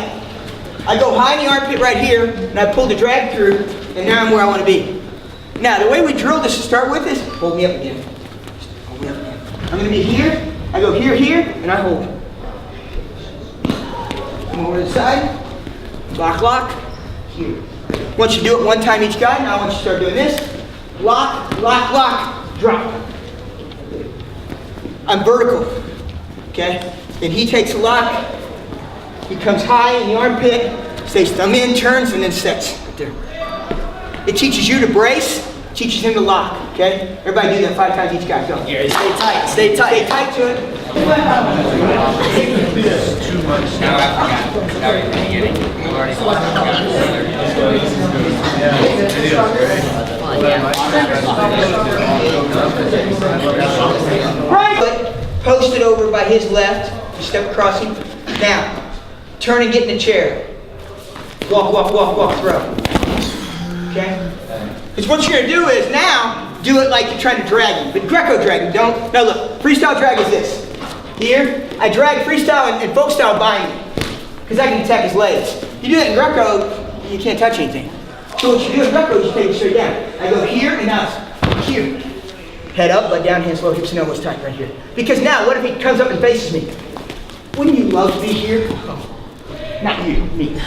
I go high in the armpit right here, and I pull the drag through, and now I'm where I want to be. Now, the way we drill this to start with is, hold me up again. Hold me up again. I'm going to be here, I go here, here, and I hold. Come over to the side, lock, lock, here. Once you do it one time each guy, now I want you to start doing this. Lock, lock, lock, drop. I'm vertical, okay? Then he takes a lock, he comes high in the armpit, stays thumb in, turns, and then sets right there. It teaches you to brace, teaches him to lock, okay? Everybody do that 5 times each guy, go. Here, stay tight, stay tight. Stay tight to it. Too much. Now you're beginning. We've already Right. Post it over by his left. Just step across him. Now, turn and get in the chair. Walk, walk, walk, walk, throw. Okay? Because what you're going to do is now, do it like you're trying to drag him. But Greco drag him, don't. Now look, freestyle drag is this. Here, I drag freestyle and folk style bind him. Because I can attack his legs. You do that in Greco, you can't touch anything. So what you do in Greco is you take it straight down. I go here and now it's here. Head up, butt down, hands low, hips and elbows tight right here. Because now, what if he comes up and faces me? Wouldn't you love to be here? Oh, not you, me.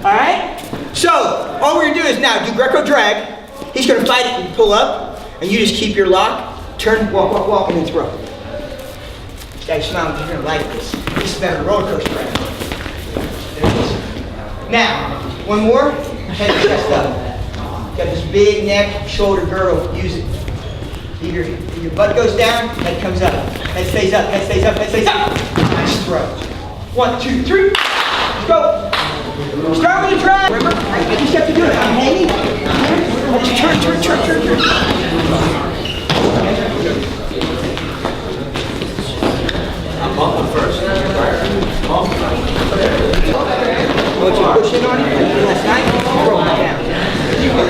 All right? So, all we're going to do is now do Greco drag. He's going to fight it and pull up. And you just keep your lock, turn, walk, walk, walk, and then throw. Guys, smile, you're going to like this. This is better roller coaster ride. There it is. Now, one more, head and chest up. Got this big neck, shoulder girdle, use it. Your butt goes down, head comes up. Head stays up, head stays up, head stays up. Nice throw. 1, 2, 3. Let's go. Start with the drag. Remember, I just have to do it. I'm hanging. I just turn. I'm bumping first. Once you push in on it, like you did last night, throw him down.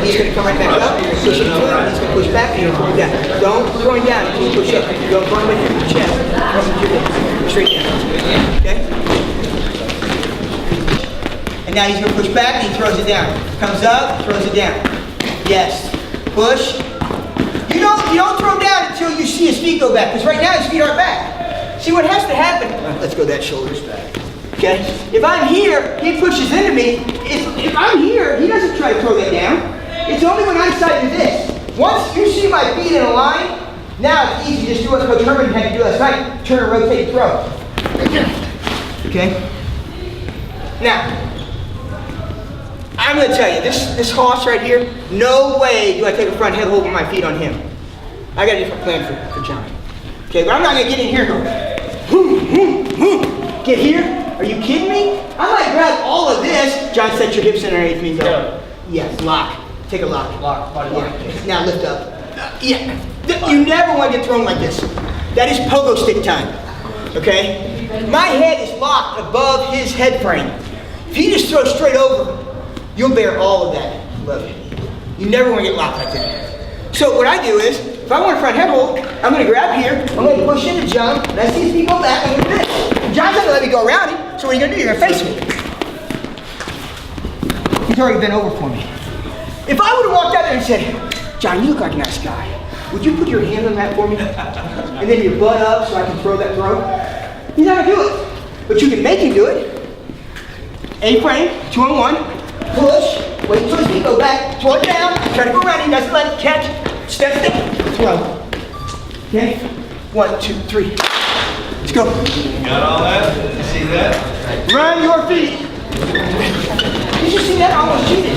He's going to come right back up, push into it, he's going to push back, and you're going to throw him down. Don't throw him down until you push up. Don't throw him with your chest. Throw him to your straight down. Okay? And now he's going to push back, and he throws it down. Comes up, throws it down. Yes. Push. You don't throw down until you see his feet go back, because right now his feet aren't back. See what has to happen? Let's go that shoulders back. Okay? If I'm here, he pushes into me. If I'm here, he doesn't try to throw that down. It's only when I decide to do this. Once you see my feet in a line, now it's easy. Just do what Coach Herman had to do last night. Turn and rotate, throw. Okay? Now, I'm going to tell you, this hoss right here, no way do I take a front head hold with my feet on him. I got a different plan for John. Okay, but I'm not going to get in here and go, get here? Are you kidding me? I might grab all of this. John, set your hips in underneath me and go. Yes, lock. Take a lock. Lock, body lock. Yeah. Now lift up. Yeah. You never want to get thrown like this. That is pogo stick time. Okay? My head is locked above his head frame. If he just throws straight over, you'll bear all of that load. You never want to get locked like that. So what I do is, if I want a front head hold, I'm going to grab here, I'm going to push into John, and I see his feet go back, I'm going to do this. John's not going to let me go around him, so what are you going to do? You're going to face me. He's already been over for me. If I would have walked out there and said, John, you look like a nice guy. Would you put your hand on that for me? And then your butt up so I can throw that throw? He's not going to do it. But you can make him do it. A-frame, 2-on-1. Push, wait until his feet go back, throw it down, try to go around him, doesn't let it catch, step, throw. Okay? 1, 2, 3. Let's go. Got all that? You see that? Run your feet. Did you see that? I almost cheated.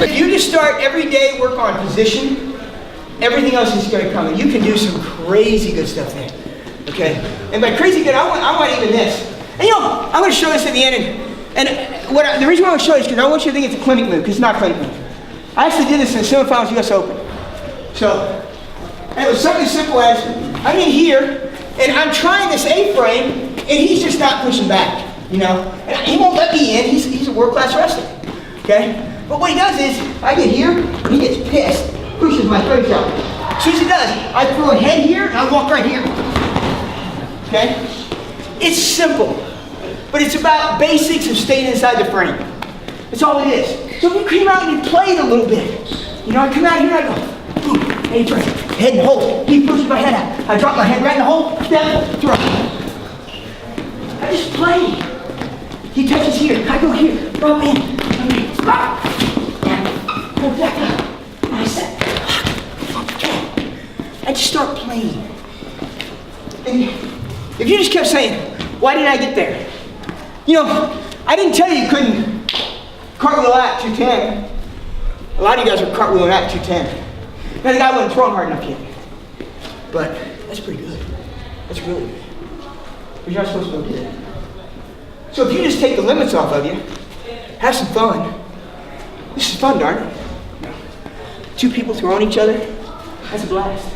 If you just start every day, work on position, everything else is going to come. And you can do some crazy good stuff there. Okay? And by crazy good, I want even this. And I'm going to show this at the end. And the reason why I want to show you is because I want you to think it's a clinic move, because it's not a clinic move. I actually did this in the semifinals US Open. So, and it was something as simple as, I'm in here, and I'm trying this A-frame, and he's just not pushing back, And he won't let me in, he's a world-class wrestler, okay? But what he does is, I get here, and he gets pissed, pushes my face out. As soon as he does, I throw a head here, and I walk right here, okay? It's simple. But it's about basics of staying inside the frame. That's all it is. So if you came out and you played a little bit, I come out here and I go, boom, A-frame, head and hold. He pushes my head out. I drop my head right in the hole, step, throw. I just play. He touches here, I go here, drop in, stop, and go back up. And I set, okay. I just start playing. And if you just kept saying, why did I get there? I didn't tell you couldn't cartwheel at 210. A lot of you guys are cartwheeling at 210. Now the guy wasn't throwing hard enough yet. But that's pretty good. That's really good. But you're not supposed to go do that. So if you just take the limits off of you, have some fun. This is fun, darn it. Two people throwing each other, that's a blast.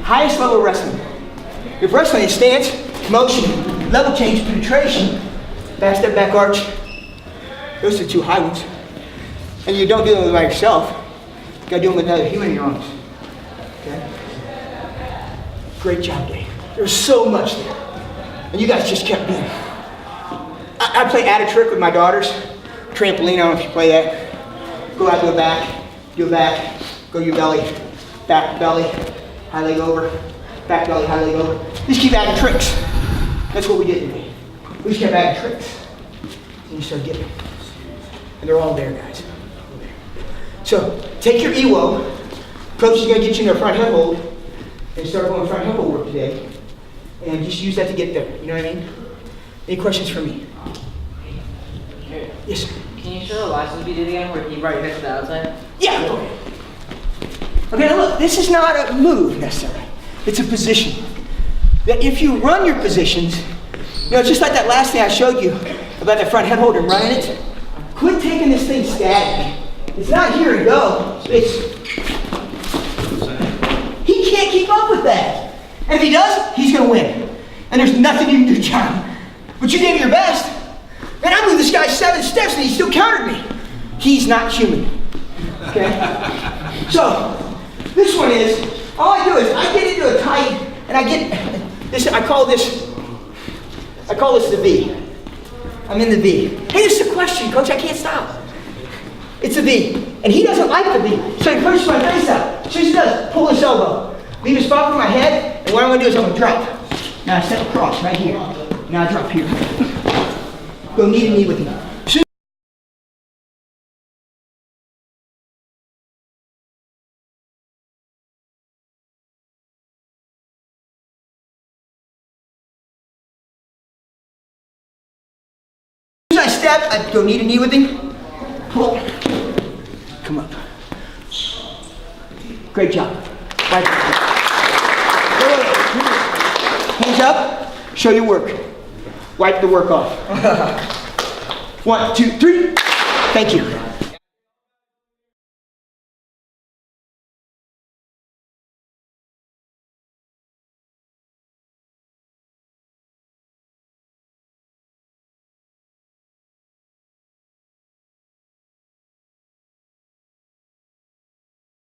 Highest level of wrestling. If wrestling is stance, motion, level change, penetration, back step, back arch. Those are two high ones. And you don't do them by yourself. You gotta do them with another human in your arms. Okay? Great job, Dave. There's so much there. And you guys just kept doing it. I play add a trick with my daughters. Trampoline, I don't know if you play that. Go out to the back, do a back, go to your belly, back belly, high leg over, back belly, high leg over. Just keep adding tricks. That's what we did today. We just kept adding tricks. And you start getting them. And they're all there, guys. So, take your EWO. Coach is going to get you in a front head hold. And start going front head hold work today. And just use that to get there. You know what I mean? Any questions for me? Here. Yes, sir. Can you show the license we did again where you brought your head to the outside? Yeah, okay. Okay, now look, this is not a move necessarily. It's a position. that if you run your positions, you know, just like that last thing I showed you about that front head hold and running it, quit taking this thing static. It's not here and go. He can't keep up with that. And if he does, he's going to win. And there's nothing you can do, John. But you gave it your best. And I moved this guy 7 steps and he still countered me. He's not human. Okay? So, this one is, all I do is I get into a tight, and I get this, I call this the V. I'm in the V. Hey, this is a question, coach, I can't stop. It's a V. And he doesn't like the V. So he pushes my face out. So he does, pull his elbow. Leave a spot for my head, and what I'm gonna do is I'm gonna drop. Now I step across right here. Now I drop here. Go knee to knee with him. As I step, I go knee to knee with him. Pull. Come up. Great job. Right. Hands up. Show your work. Wipe the work off. 1, 2, 3. Thank you.